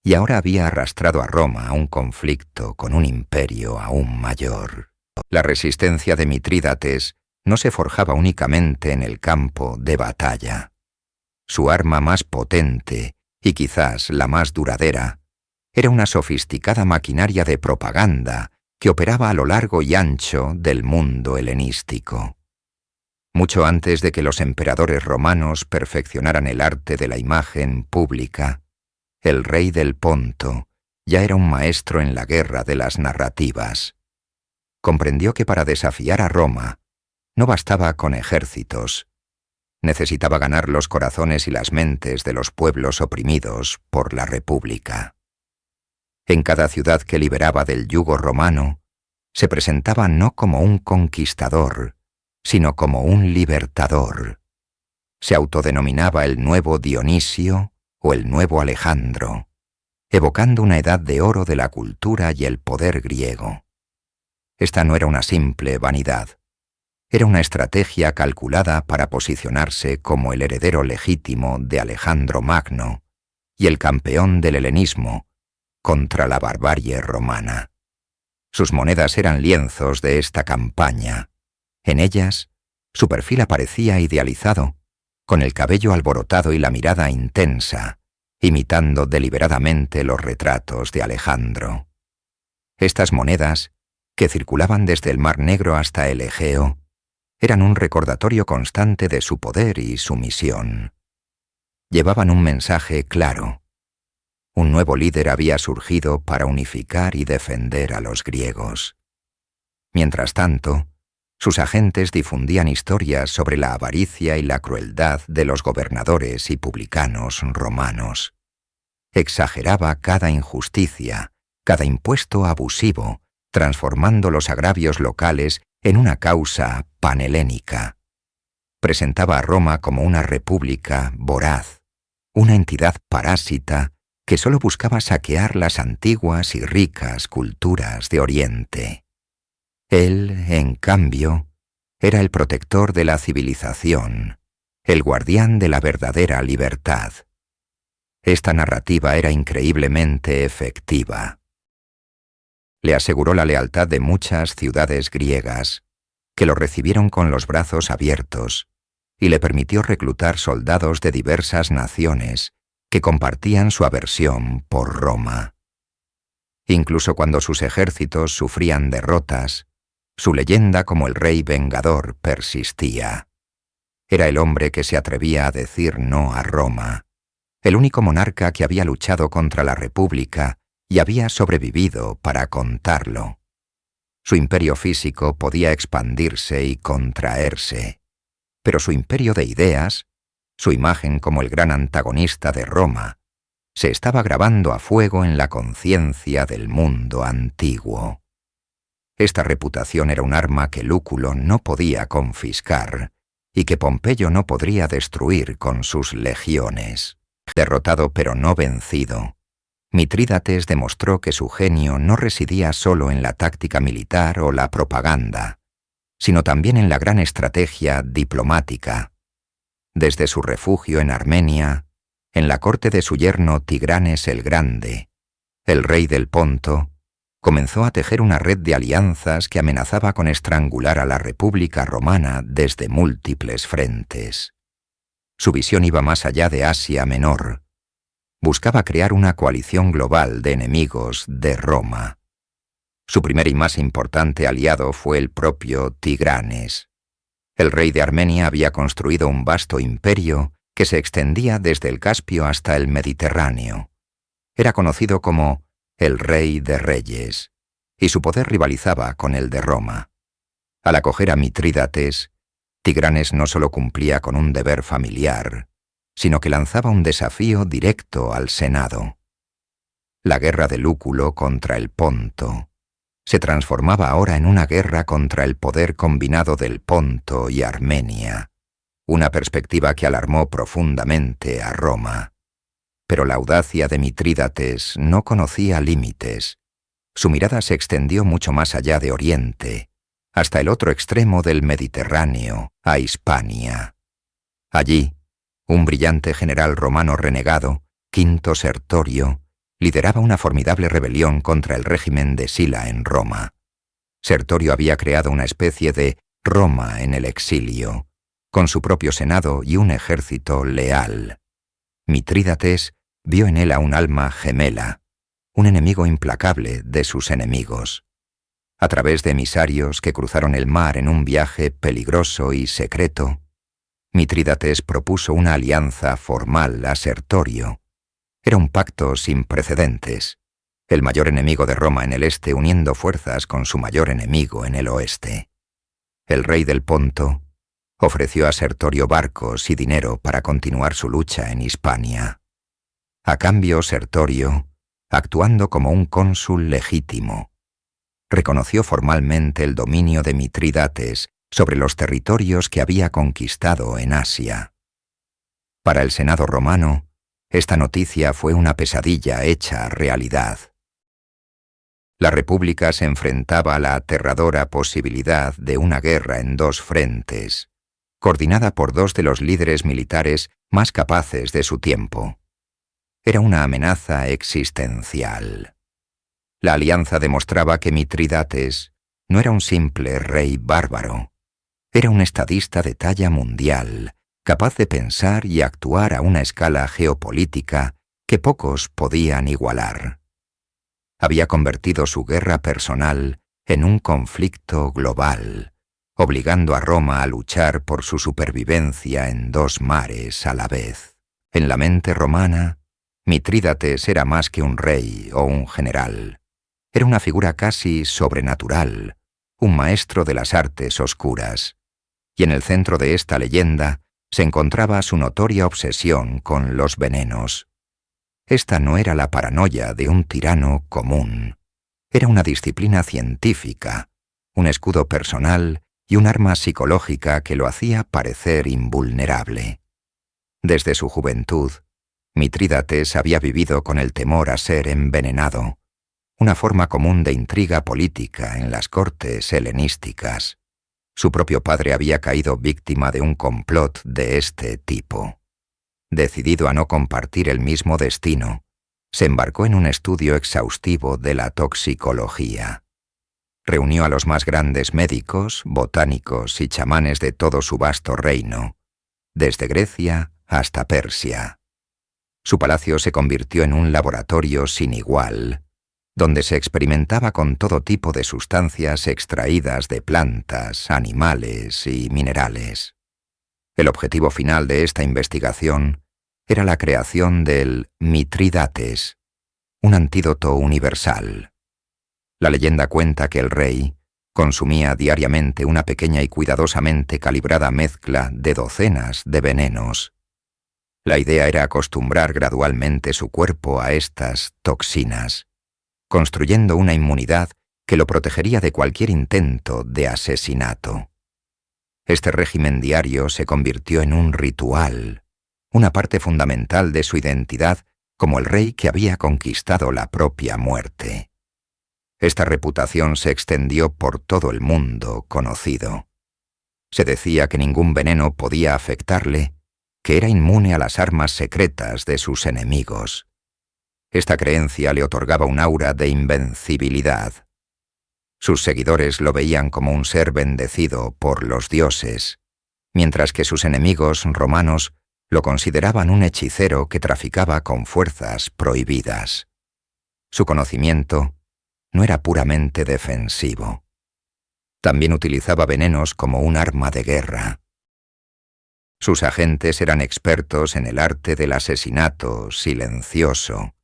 y ahora había arrastrado a Roma a un conflicto con un imperio aún mayor. La resistencia de Mitrídates no se forjaba únicamente en el campo de batalla. Su arma más potente, y quizás la más duradera, era una sofisticada maquinaria de propaganda que operaba a lo largo y ancho del mundo helenístico. Mucho antes de que los emperadores romanos perfeccionaran el arte de la imagen pública, el rey del Ponto ya era un maestro en la guerra de las narrativas. Comprendió que para desafiar a Roma no bastaba con ejércitos. Necesitaba ganar los corazones y las mentes de los pueblos oprimidos por la República. En cada ciudad que liberaba del yugo romano, se presentaba no como un conquistador, sino como un libertador. Se autodenominaba el nuevo Dionisio o el nuevo Alejandro, evocando una edad de oro de la cultura y el poder griego. Esta no era una simple vanidad, era una estrategia calculada para posicionarse como el heredero legítimo de Alejandro Magno y el campeón del helenismo contra la barbarie romana. Sus monedas eran lienzos de esta campaña. En ellas, su perfil aparecía idealizado, con el cabello alborotado y la mirada intensa, imitando deliberadamente los retratos de Alejandro. Estas monedas, que circulaban desde el Mar Negro hasta el Egeo, eran un recordatorio constante de su poder y su misión. Llevaban un mensaje claro. Un nuevo líder había surgido para unificar y defender a los griegos. Mientras tanto, sus agentes difundían historias sobre la avaricia y la crueldad de los gobernadores y publicanos romanos. Exageraba cada injusticia, cada impuesto abusivo, transformando los agravios locales en una causa panhelénica. Presentaba a Roma como una república voraz, una entidad parásita que solo buscaba saquear las antiguas y ricas culturas de Oriente. Él, en cambio, era el protector de la civilización, el guardián de la verdadera libertad. Esta narrativa era increíblemente efectiva. Le aseguró la lealtad de muchas ciudades griegas, que lo recibieron con los brazos abiertos, y le permitió reclutar soldados de diversas naciones que compartían su aversión por Roma. Incluso cuando sus ejércitos sufrían derrotas, su leyenda como el rey vengador persistía. Era el hombre que se atrevía a decir no a Roma, el único monarca que había luchado contra la República y había sobrevivido para contarlo. Su imperio físico podía expandirse y contraerse, pero su imperio de ideas, su imagen como el gran antagonista de Roma, se estaba grabando a fuego en la conciencia del mundo antiguo. Esta reputación era un arma que Lúculo no podía confiscar y que Pompeyo no podría destruir con sus legiones. Derrotado pero no vencido, Mitrídates demostró que su genio no residía solo en la táctica militar o la propaganda, sino también en la gran estrategia diplomática. Desde su refugio en Armenia, en la corte de su yerno Tigranes el Grande, el rey del Ponto, comenzó a tejer una red de alianzas que amenazaba con estrangular a la República Romana desde múltiples frentes. Su visión iba más allá de Asia Menor. Buscaba crear una coalición global de enemigos de Roma. Su primer y más importante aliado fue el propio Tigranes. El rey de Armenia había construido un vasto imperio que se extendía desde el Caspio hasta el Mediterráneo. Era conocido como el Rey de Reyes, y su poder rivalizaba con el de Roma. Al acoger a Mitrídates, Tigranes no solo cumplía con un deber familiar, sino que lanzaba un desafío directo al Senado. La guerra de Lúculo contra el Ponto se transformaba ahora en una guerra contra el poder combinado del Ponto y Armenia, una perspectiva que alarmó profundamente a Roma. Pero la audacia de Mitrídates no conocía límites. Su mirada se extendió mucho más allá de Oriente, hasta el otro extremo del Mediterráneo, a Hispania. Allí, un brillante general romano renegado, Quinto Sertorio, lideraba una formidable rebelión contra el régimen de Sila en Roma. Sertorio había creado una especie de Roma en el exilio, con su propio senado y un ejército leal. Mitrídates vio en él a un alma gemela, un enemigo implacable de sus enemigos. A través de emisarios que cruzaron el mar en un viaje peligroso y secreto, Mitrídates propuso una alianza formal a Sertorio. Era un pacto sin precedentes, el mayor enemigo de Roma en el este uniendo fuerzas con su mayor enemigo en el oeste. El rey del Ponto ofreció a Sertorio barcos y dinero para continuar su lucha en Hispania. A cambio, Sertorio, actuando como un cónsul legítimo, reconoció formalmente el dominio de Mitrídates sobre los territorios que había conquistado en Asia. Para el Senado romano, esta noticia fue una pesadilla hecha realidad. La República se enfrentaba a la aterradora posibilidad de una guerra en dos frentes, coordinada por dos de los líderes militares más capaces de su tiempo. Era una amenaza existencial. La alianza demostraba que Mitrídates no era un simple rey bárbaro, era un estadista de talla mundial, capaz de pensar y actuar a una escala geopolítica que pocos podían igualar. Había convertido su guerra personal en un conflicto global, obligando a Roma a luchar por su supervivencia en dos mares a la vez. En la mente romana, Mitrídates era más que un rey o un general. Era una figura casi sobrenatural, un maestro de las artes oscuras. Y en el centro de esta leyenda se encontraba su notoria obsesión con los venenos. Esta no era la paranoia de un tirano común. Era una disciplina científica, un escudo personal y un arma psicológica que lo hacía parecer invulnerable. Desde su juventud, Mitrídates había vivido con el temor a ser envenenado, una forma común de intriga política en las cortes helenísticas. Su propio padre había caído víctima de un complot de este tipo. Decidido a no compartir el mismo destino, se embarcó en un estudio exhaustivo de la toxicología. Reunió a los más grandes médicos, botánicos y chamanes de todo su vasto reino, desde Grecia hasta Persia. Su palacio se convirtió en un laboratorio sin igual, donde se experimentaba con todo tipo de sustancias extraídas de plantas, animales y minerales. El objetivo final de esta investigación era la creación del Mitrídates, un antídoto universal. La leyenda cuenta que el rey consumía diariamente una pequeña y cuidadosamente calibrada mezcla de docenas de venenos. La idea era acostumbrar gradualmente su cuerpo a estas toxinas, construyendo una inmunidad que lo protegería de cualquier intento de asesinato. Este régimen diario se convirtió en un ritual, una parte fundamental de su identidad como el rey que había conquistado la propia muerte. Esta reputación se extendió por todo el mundo conocido. Se decía que ningún veneno podía afectarle, que era inmune a las armas secretas de sus enemigos. Esta creencia le otorgaba un aura de invencibilidad. Sus seguidores lo veían como un ser bendecido por los dioses, mientras que sus enemigos romanos lo consideraban un hechicero que traficaba con fuerzas prohibidas. Su conocimiento no era puramente defensivo. También utilizaba venenos como un arma de guerra. Sus agentes eran expertos en el arte del asesinato silencioso,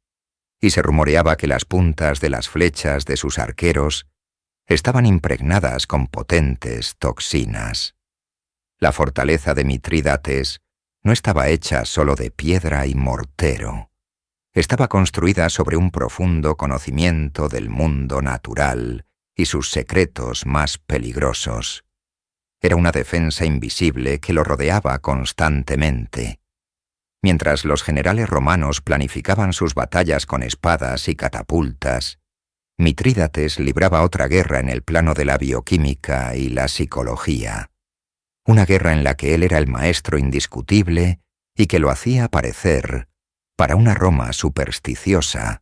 y se rumoreaba que las puntas de las flechas de sus arqueros estaban impregnadas con potentes toxinas. La fortaleza de Mitrídates no estaba hecha solo de piedra y mortero. Estaba construida sobre un profundo conocimiento del mundo natural y sus secretos más peligrosos. Era una defensa invisible que lo rodeaba constantemente. Mientras los generales romanos planificaban sus batallas con espadas y catapultas, Mitrídates libraba otra guerra en el plano de la bioquímica y la psicología. Una guerra en la que él era el maestro indiscutible y que lo hacía parecer, para una Roma supersticiosa,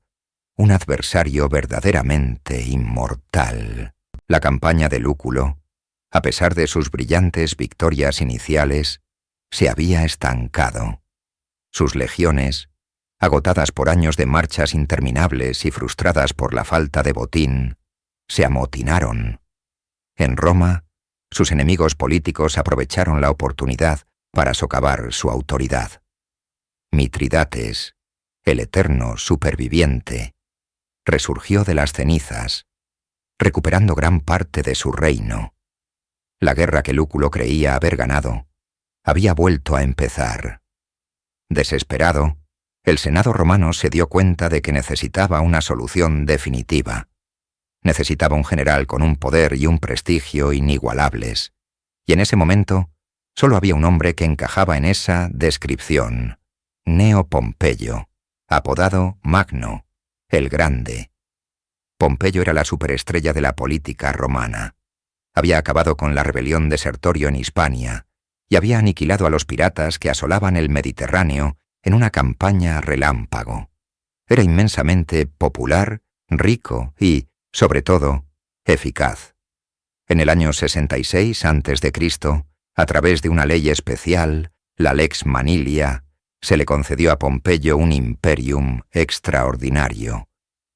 un adversario verdaderamente inmortal. La campaña de Lúculo, a pesar de sus brillantes victorias iniciales, se había estancado. Sus legiones, agotadas por años de marchas interminables y frustradas por la falta de botín, se amotinaron. En Roma, sus enemigos políticos aprovecharon la oportunidad para socavar su autoridad. Mitrídates, el eterno superviviente, resurgió de las cenizas, recuperando gran parte de su reino. La guerra que Lúculo creía haber ganado había vuelto a empezar. Desesperado, el Senado romano se dio cuenta de que necesitaba una solución definitiva. Necesitaba un general con un poder y un prestigio inigualables, y en ese momento solo había un hombre que encajaba en esa descripción: Cneo Pompeyo, apodado Magno, el Grande. Pompeyo era la superestrella de la política romana. Había acabado con la rebelión de Sertorio en Hispania, y había aniquilado a los piratas que asolaban el Mediterráneo en una campaña relámpago. Era inmensamente popular, rico y, sobre todo, eficaz. En el año 66 a.C., a través de una ley especial, la Lex Manilia, se le concedió a Pompeyo un imperium extraordinario,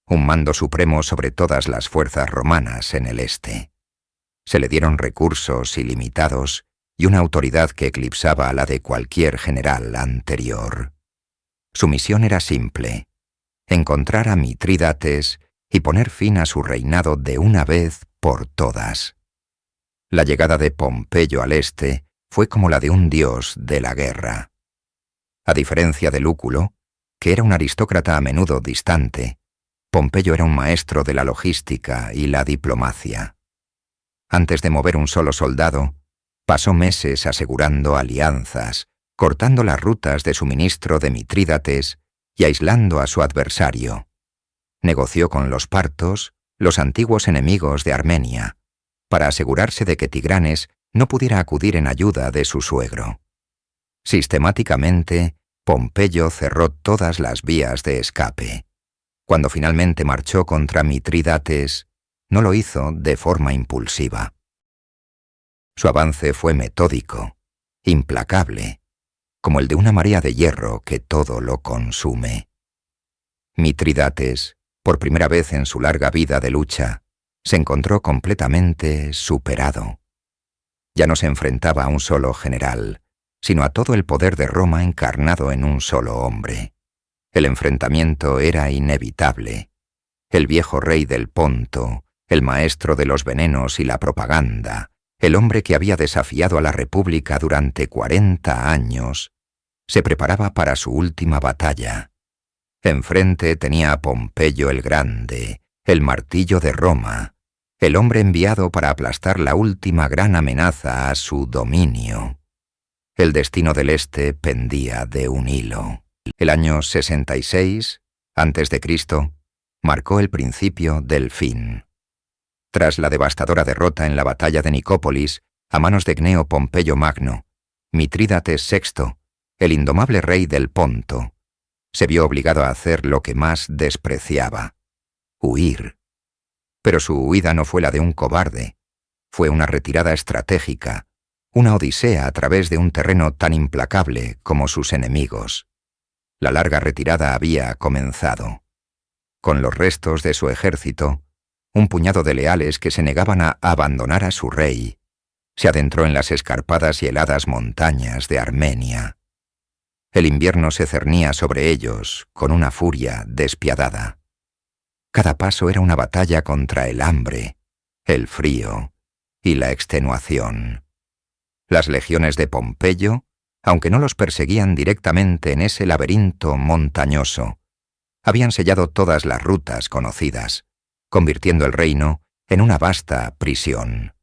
un mando supremo sobre todas las fuerzas romanas en el este. Se le dieron recursos ilimitados y una autoridad que eclipsaba a la de cualquier general anterior. Su misión era simple: encontrar a Mitrídates y poner fin a su reinado de una vez por todas. La llegada de Pompeyo al este fue como la de un dios de la guerra. A diferencia de Lúculo, que era un aristócrata a menudo distante, Pompeyo era un maestro de la logística y la diplomacia. Antes de mover un solo soldado, pasó meses asegurando alianzas, cortando las rutas de suministro de Mitrídates y aislando a su adversario. Negoció con los partos, los antiguos enemigos de Armenia, para asegurarse de que Tigranes no pudiera acudir en ayuda de su suegro. Sistemáticamente, Pompeyo cerró todas las vías de escape. Cuando finalmente marchó contra Mitrídates, no lo hizo de forma impulsiva. Su avance fue metódico, implacable, como el de una marea de hierro que todo lo consume. Mitrídates, por primera vez en su larga vida de lucha, se encontró completamente superado. Ya no se enfrentaba a un solo general, sino a todo el poder de Roma encarnado en un solo hombre. El enfrentamiento era inevitable. El viejo rey del Ponto, el maestro de los venenos y la propaganda, el hombre que había desafiado a la República durante 40 años, se preparaba para su última batalla. Enfrente tenía a Pompeyo el Grande, el martillo de Roma, el hombre enviado para aplastar la última gran amenaza a su dominio. El destino del Este pendía de un hilo. El año 66, a.C., marcó el principio del fin. Tras la devastadora derrota en la batalla de Nicópolis, a manos de Gneo Pompeyo Magno, Mitrídates VI, el indomable rey del Ponto, se vio obligado a hacer lo que más despreciaba: huir. Pero su huida no fue la de un cobarde, fue una retirada estratégica, una odisea a través de un terreno tan implacable como sus enemigos. La larga retirada había comenzado. Con los restos de su ejército, un puñado de leales que se negaban a abandonar a su rey, se adentró en las escarpadas y heladas montañas de Armenia. El invierno se cernía sobre ellos con una furia despiadada. Cada paso era una batalla contra el hambre, el frío y la extenuación. Las legiones de Pompeyo, aunque no los perseguían directamente en ese laberinto montañoso, habían sellado todas las rutas conocidas, convirtiendo el reino en una vasta prisión.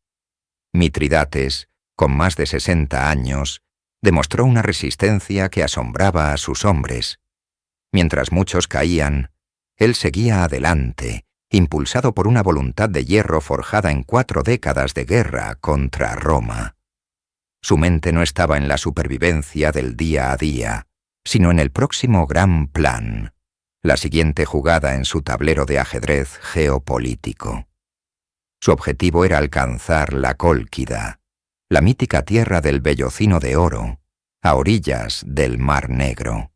Mitrídates, con más de 60 años, demostró una resistencia que asombraba a sus hombres. Mientras muchos caían, él seguía adelante, impulsado por una voluntad de hierro forjada en 4 décadas de guerra contra Roma. Su mente no estaba en la supervivencia del día a día, sino en el próximo gran plan, la siguiente jugada en su tablero de ajedrez geopolítico. Su objetivo era alcanzar la Cólquida, la mítica tierra del vellocino de oro, a orillas del Mar Negro.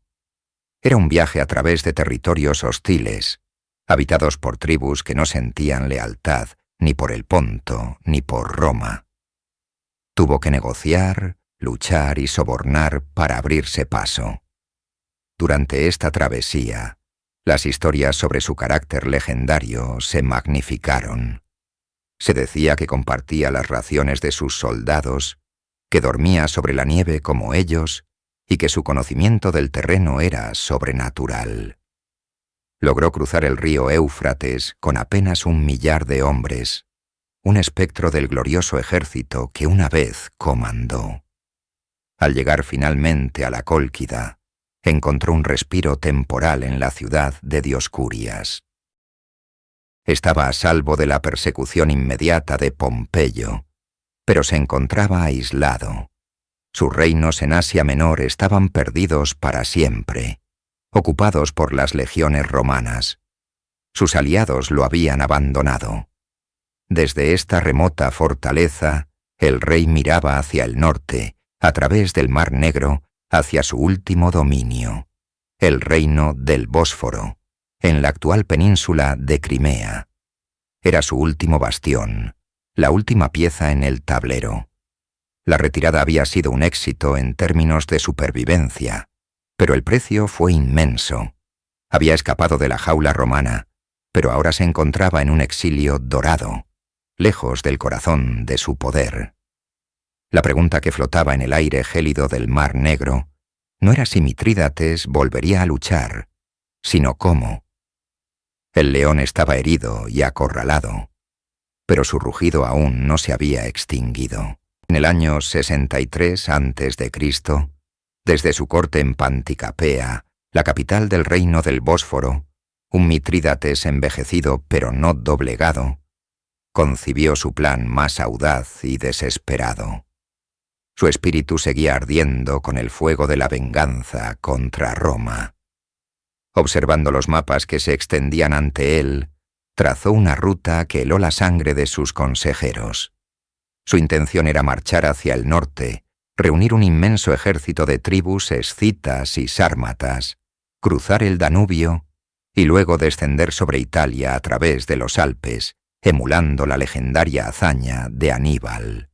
Era un viaje a través de territorios hostiles, habitados por tribus que no sentían lealtad ni por el Ponto ni por Roma. Tuvo que negociar, luchar y sobornar para abrirse paso. Durante esta travesía, las historias sobre su carácter legendario se magnificaron. Se decía que compartía las raciones de sus soldados, que dormía sobre la nieve como ellos y que su conocimiento del terreno era sobrenatural. Logró cruzar el río Éufrates con apenas 1 millar de hombres, un espectro del glorioso ejército que una vez comandó. Al llegar finalmente a la Cólquida, encontró un respiro temporal en la ciudad de Dioscurias. Estaba a salvo de la persecución inmediata de Pompeyo, pero se encontraba aislado. Sus reinos en Asia Menor estaban perdidos para siempre, ocupados por las legiones romanas. Sus aliados lo habían abandonado. Desde esta remota fortaleza, el rey miraba hacia el norte, a través del Mar Negro, hacia su último dominio, el reino del Bósforo, en la actual península de Crimea. Era su último bastión, la última pieza en el tablero. La retirada había sido un éxito en términos de supervivencia, pero el precio fue inmenso. Había escapado de la jaula romana, pero ahora se encontraba en un exilio dorado, lejos del corazón de su poder. La pregunta que flotaba en el aire gélido del Mar Negro no era si Mitrídates volvería a luchar, sino cómo. El león estaba herido y acorralado. pero su rugido aún no se había extinguido. En el año 63 a.C., desde su corte en Panticapea, la capital del reino del Bósforo, un Mitrídates envejecido pero no doblegado, concibió su plan más audaz y desesperado. Su espíritu seguía ardiendo con el fuego de la venganza contra Roma. Observando los mapas que se extendían ante él, trazó una ruta que heló la sangre de sus consejeros. Su intención era marchar hacia el norte, reunir un inmenso ejército de tribus escitas y sármatas, cruzar el Danubio y luego descender sobre Italia a través de los Alpes, emulando la legendaria hazaña de Aníbal.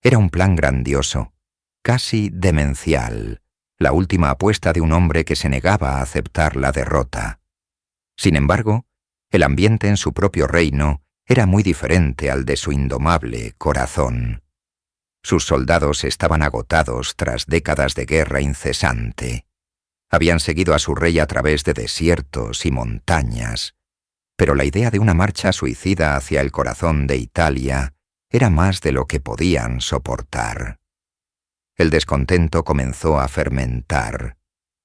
Era un plan grandioso, casi demencial, la última apuesta de un hombre que se negaba a aceptar la derrota. Sin embargo, el ambiente en su propio reino era muy diferente al de su indomable corazón. Sus soldados estaban agotados tras décadas de guerra incesante. Habían seguido a su rey a través de desiertos y montañas, pero la idea de una marcha suicida hacia el corazón de Italia era más de lo que podían soportar. El descontento comenzó a fermentar,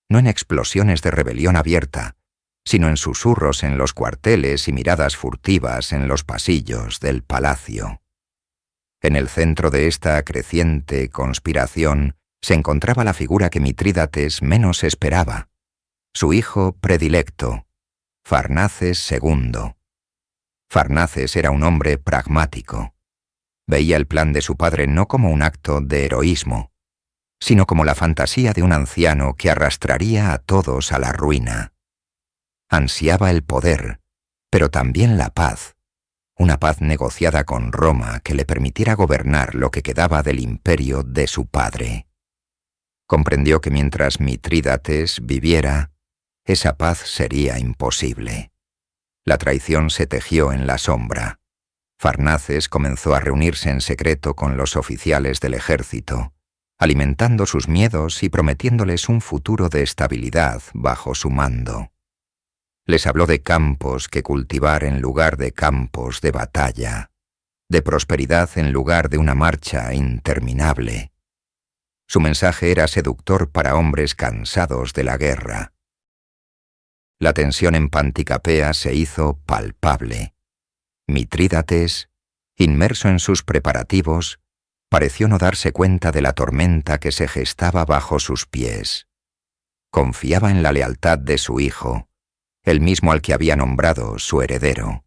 no en explosiones de rebelión abierta, sino en susurros en los cuarteles y miradas furtivas en los pasillos del palacio. En el centro de esta creciente conspiración se encontraba la figura que Mitrídates menos esperaba, su hijo predilecto, Farnaces II. Farnaces era un hombre pragmático. Veía el plan de su padre no como un acto de heroísmo, sino como la fantasía de un anciano que arrastraría a todos a la ruina. Ansiaba el poder, pero también la paz, una paz negociada con Roma que le permitiera gobernar lo que quedaba del imperio de su padre. Comprendió que mientras Mitrídates viviera, esa paz sería imposible. La traición se tejió en la sombra. Farnaces comenzó a reunirse en secreto con los oficiales del ejército, alimentando sus miedos y prometiéndoles un futuro de estabilidad bajo su mando. Les habló de campos que cultivar en lugar de campos de batalla, de prosperidad en lugar de una marcha interminable. Su mensaje era seductor para hombres cansados de la guerra. La tensión en Panticapea se hizo palpable. Mitrídates, inmerso en sus preparativos, pareció no darse cuenta de la tormenta que se gestaba bajo sus pies. Confiaba en la lealtad de su hijo, el mismo al que había nombrado su heredero.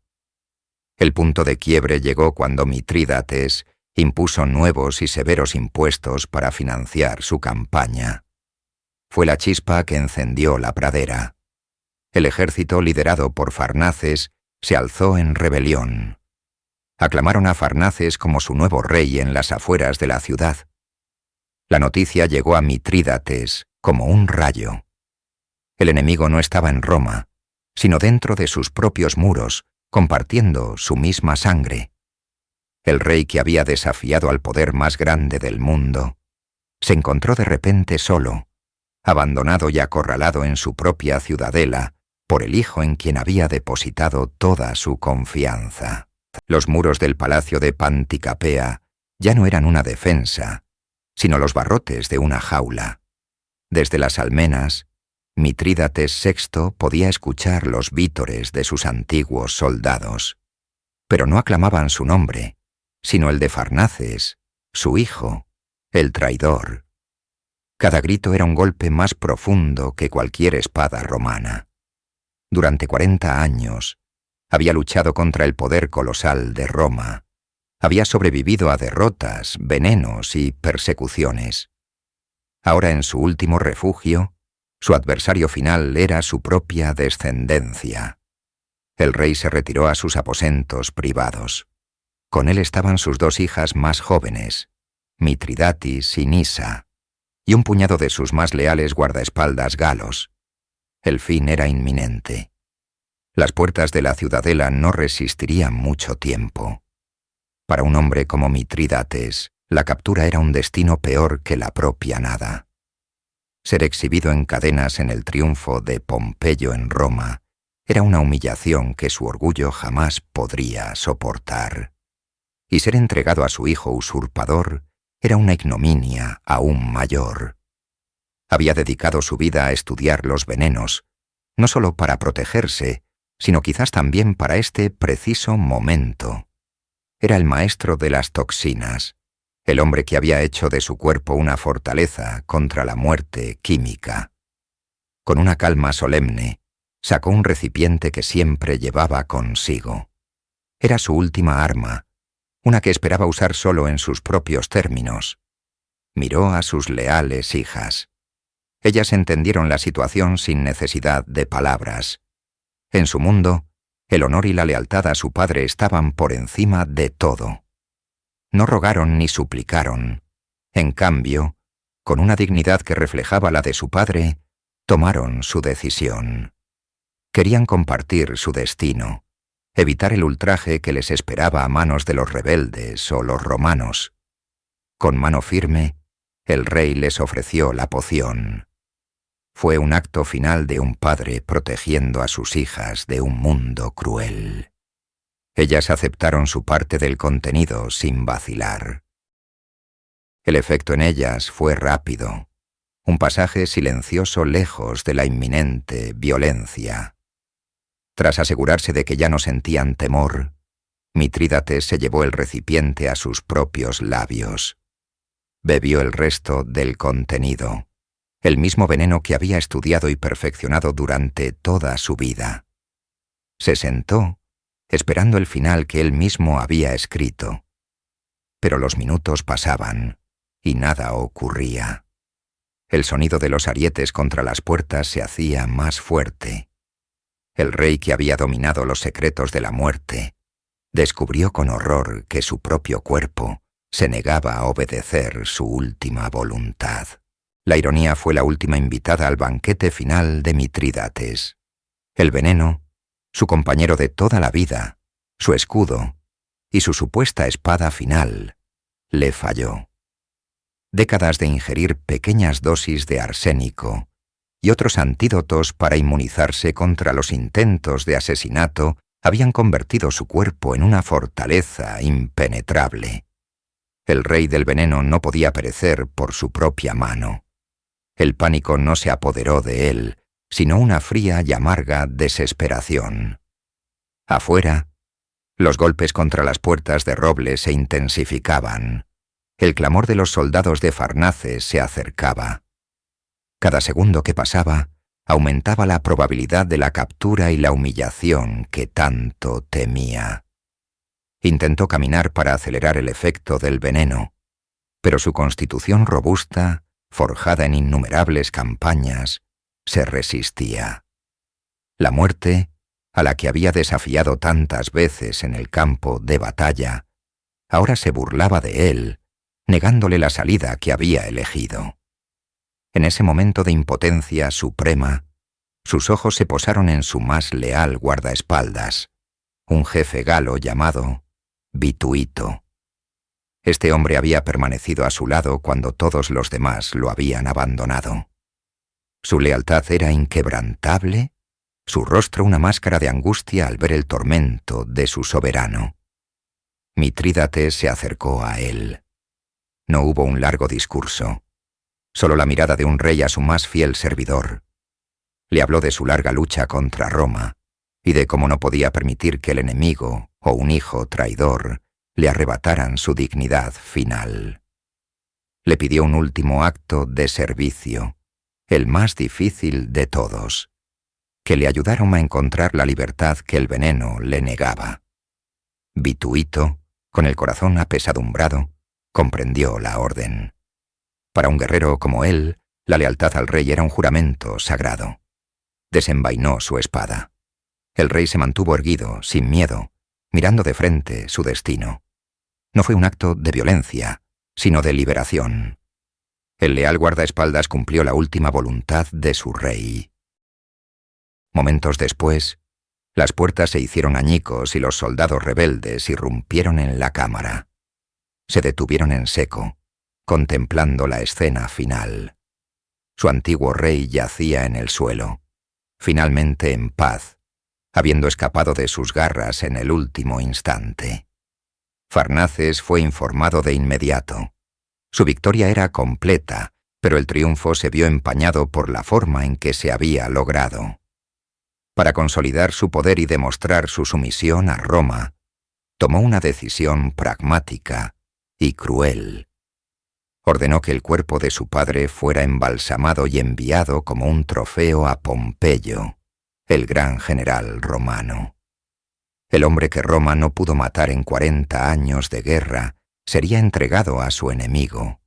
El punto de quiebre llegó cuando Mitrídates impuso nuevos y severos impuestos para financiar su campaña. Fue la chispa que encendió la pradera. El ejército liderado por Farnaces se alzó en rebelión. Aclamaron a Farnaces como su nuevo rey en las afueras de la ciudad. La noticia llegó a Mitrídates como un rayo. El enemigo no estaba en Roma, sino dentro de sus propios muros, compartiendo su misma sangre. El rey que había desafiado al poder más grande del mundo, se encontró de repente solo, abandonado y acorralado en su propia ciudadela por el hijo en quien había depositado toda su confianza. Los muros del palacio de Panticapea ya no eran una defensa, sino los barrotes de una jaula. Desde las almenas, Mitrídates VI podía escuchar los vítores de sus antiguos soldados, pero no aclamaban su nombre, sino el de Farnaces, su hijo, el traidor. Cada grito era un golpe más profundo que cualquier espada romana. Durante 40 años, había luchado contra el poder colosal de Roma, había sobrevivido a derrotas, venenos y persecuciones. Ahora en su último refugio, su adversario final era su propia descendencia. El rey se retiró a sus aposentos privados. Con él estaban sus dos hijas más jóvenes, Mitridatis y Nisa, y un puñado de sus más leales guardaespaldas galos. El fin era inminente. Las puertas de la ciudadela no resistirían mucho tiempo. Para un hombre como Mitrídates, la captura era un destino peor que la propia nada. Ser exhibido en cadenas en el triunfo de Pompeyo en Roma era una humillación que su orgullo jamás podría soportar. y ser entregado a su hijo usurpador era una ignominia aún mayor. Había dedicado su vida a estudiar los venenos, no solo para protegerse, sino quizás también para este preciso momento. Era el maestro de las toxinas, el hombre que había hecho de su cuerpo una fortaleza contra la muerte química. Con una calma solemne, sacó un recipiente que siempre llevaba consigo. Era su última arma, una que esperaba usar solo en sus propios términos. Miró a sus leales hijas. Ellas entendieron la situación sin necesidad de palabras. En su mundo, el honor y la lealtad a su padre estaban por encima de todo. No rogaron ni suplicaron. En cambio, con una dignidad que reflejaba la de su padre, tomaron su decisión. Querían compartir su destino, evitar el ultraje que les esperaba a manos de los rebeldes o los romanos. Con mano firme, el rey les ofreció la poción. Fue un acto final de un padre protegiendo a sus hijas de un mundo cruel. Ellas aceptaron su parte del contenido sin vacilar. El efecto en ellas fue rápido, un pasaje silencioso lejos de la inminente violencia. Tras asegurarse de que ya no sentían temor, Mitrídates se llevó el recipiente a sus propios labios. Bebió el resto del contenido, el mismo veneno que había estudiado y perfeccionado durante toda su vida. Se sentó, esperando el final que él mismo había escrito. Pero los minutos pasaban, y nada ocurría. El sonido de los arietes contra las puertas se hacía más fuerte. El rey, que había dominado los secretos de la muerte, descubrió con horror que su propio cuerpo se negaba a obedecer su última voluntad. La ironía fue la última invitada al banquete final de Mitrídates. El veneno, su compañero de toda la vida, su escudo y su supuesta espada final, le falló. Décadas de ingerir pequeñas dosis de arsénico y otros antídotos para inmunizarse contra los intentos de asesinato habían convertido su cuerpo en una fortaleza impenetrable. El rey del veneno no podía perecer por su propia mano. El pánico no se apoderó de él, sino una fría y amarga desesperación. Afuera, los golpes contra las puertas de roble se intensificaban. El clamor de los soldados de Farnaces se acercaba. Cada segundo que pasaba, aumentaba la probabilidad de la captura y la humillación que tanto temía. Intentó caminar para acelerar el efecto del veneno, pero su constitución robusta, forjada en innumerables campañas, se resistía. La muerte, a la que había desafiado tantas veces en el campo de batalla, ahora se burlaba de él, negándole la salida que había elegido. En ese momento de impotencia suprema, sus ojos se posaron en su más leal guardaespaldas, un jefe galo llamado Bituito. Este hombre había permanecido a su lado cuando todos los demás lo habían abandonado. Su lealtad era inquebrantable, su rostro una máscara de angustia al ver el tormento de su soberano. Mitrídates se acercó a él. No hubo un largo discurso, solo la mirada de un rey a su más fiel servidor. Le habló de su larga lucha contra Roma y de cómo no podía permitir que el enemigo o un hijo traidor le arrebataran su dignidad final. Le pidió un último acto de servicio, el más difícil de todos, que le ayudaron a encontrar la libertad que el veneno le negaba. Bituito, con el corazón apesadumbrado, comprendió la orden. Para un guerrero como él, la lealtad al rey era un juramento sagrado. Desenvainó su espada. El rey se mantuvo erguido, sin miedo, mirando de frente su destino. No fue un acto de violencia, sino de liberación. El leal guardaespaldas cumplió la última voluntad de su rey. Momentos después, las puertas se hicieron añicos y los soldados rebeldes irrumpieron en la cámara. Se detuvieron en seco, contemplando la escena final. Su antiguo rey yacía en el suelo, finalmente en paz, habiendo escapado de sus garras en el último instante. Farnaces fue informado de inmediato. Su victoria era completa, pero el triunfo se vio empañado por la forma en que se había logrado. Para consolidar su poder y demostrar su sumisión a Roma, tomó una decisión pragmática y cruel. Ordenó que el cuerpo de su padre fuera embalsamado y enviado como un trofeo a Pompeyo, el gran general romano. El hombre que Roma no pudo matar en 40 años de guerra sería entregado a su enemigo,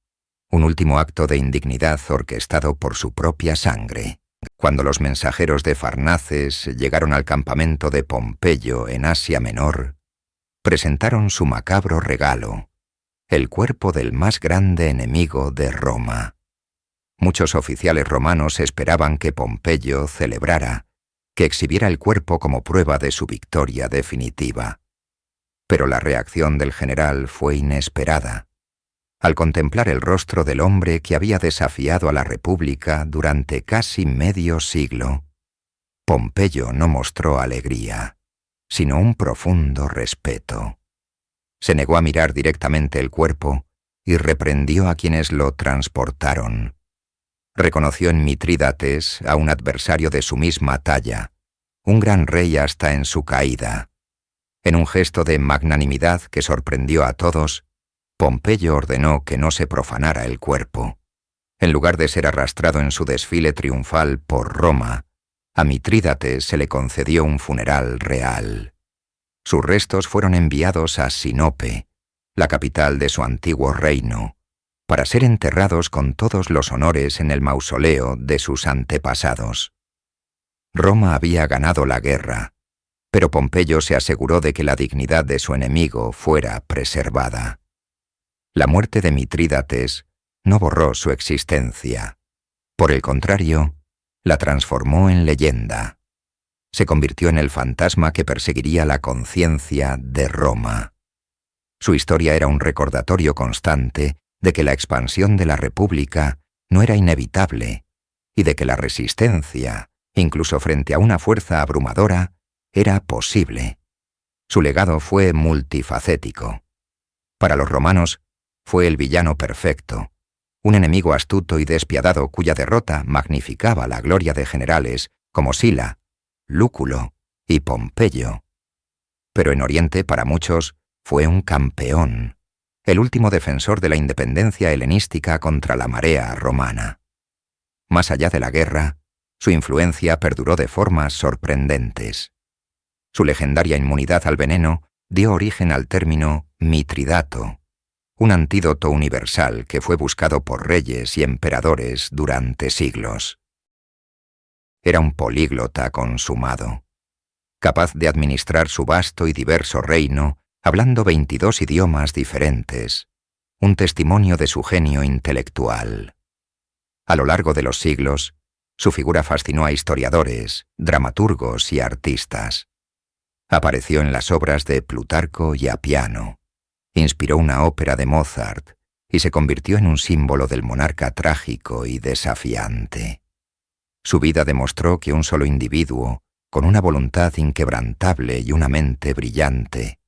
un último acto de indignidad orquestado por su propia sangre. Cuando los mensajeros de Farnaces llegaron al campamento de Pompeyo en Asia Menor, presentaron su macabro regalo, el cuerpo del más grande enemigo de Roma. Muchos oficiales romanos esperaban que Pompeyo celebrara, que exhibiera el cuerpo como prueba de su victoria definitiva. Pero la reacción del general fue inesperada. Al contemplar el rostro del hombre que había desafiado a la República durante casi medio siglo, Pompeyo no mostró alegría, sino un profundo respeto. Se negó a mirar directamente el cuerpo y reprendió a quienes lo transportaron. Reconoció en Mitrídates a un adversario de su misma talla, un gran rey hasta en su caída. En un gesto de magnanimidad que sorprendió a todos, Pompeyo ordenó que no se profanara el cuerpo. En lugar de ser arrastrado en su desfile triunfal por Roma, a Mitrídates se le concedió un funeral real. Sus restos fueron enviados a Sinope, la capital de su antiguo reino, para ser enterrados con todos los honores en el mausoleo de sus antepasados. Roma había ganado la guerra, pero Pompeyo se aseguró de que la dignidad de su enemigo fuera preservada. La muerte de Mitrídates no borró su existencia. Por el contrario, la transformó en leyenda. Se convirtió en el fantasma que perseguiría la conciencia de Roma. Su historia era un recordatorio constante de que la expansión de la República no era inevitable y de que la resistencia, incluso frente a una fuerza abrumadora, era posible. Su legado fue multifacético. Para los romanos, fue el villano perfecto, un enemigo astuto y despiadado cuya derrota magnificaba la gloria de generales como Sila, Lúculo y Pompeyo. Pero en Oriente, para muchos, fue un campeón, el último defensor de la independencia helenística contra la marea romana. Más allá de la guerra, su influencia perduró de formas sorprendentes. Su legendaria inmunidad al veneno dio origen al término mitridato, un antídoto universal que fue buscado por reyes y emperadores durante siglos. Era un políglota consumado, capaz de administrar su vasto y diverso reino hablando 22 idiomas diferentes, un testimonio de su genio intelectual. A lo largo de los siglos, su figura fascinó a historiadores, dramaturgos y artistas. Apareció en las obras de Plutarco y Apiano, inspiró una ópera de Mozart y se convirtió en un símbolo del monarca trágico y desafiante. Su vida demostró que un solo individuo, con una voluntad inquebrantable y una mente brillante,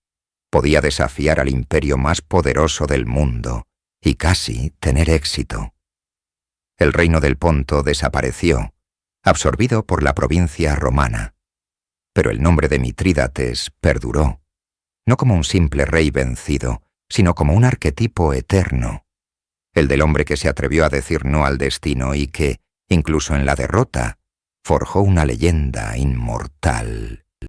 podía desafiar al imperio más poderoso del mundo y casi tener éxito. El reino del Ponto desapareció, absorbido por la provincia romana, pero el nombre de Mitrídates perduró, no como un simple rey vencido, sino como un arquetipo eterno, el del hombre que se atrevió a decir no al destino y que, incluso en la derrota, forjó una leyenda inmortal.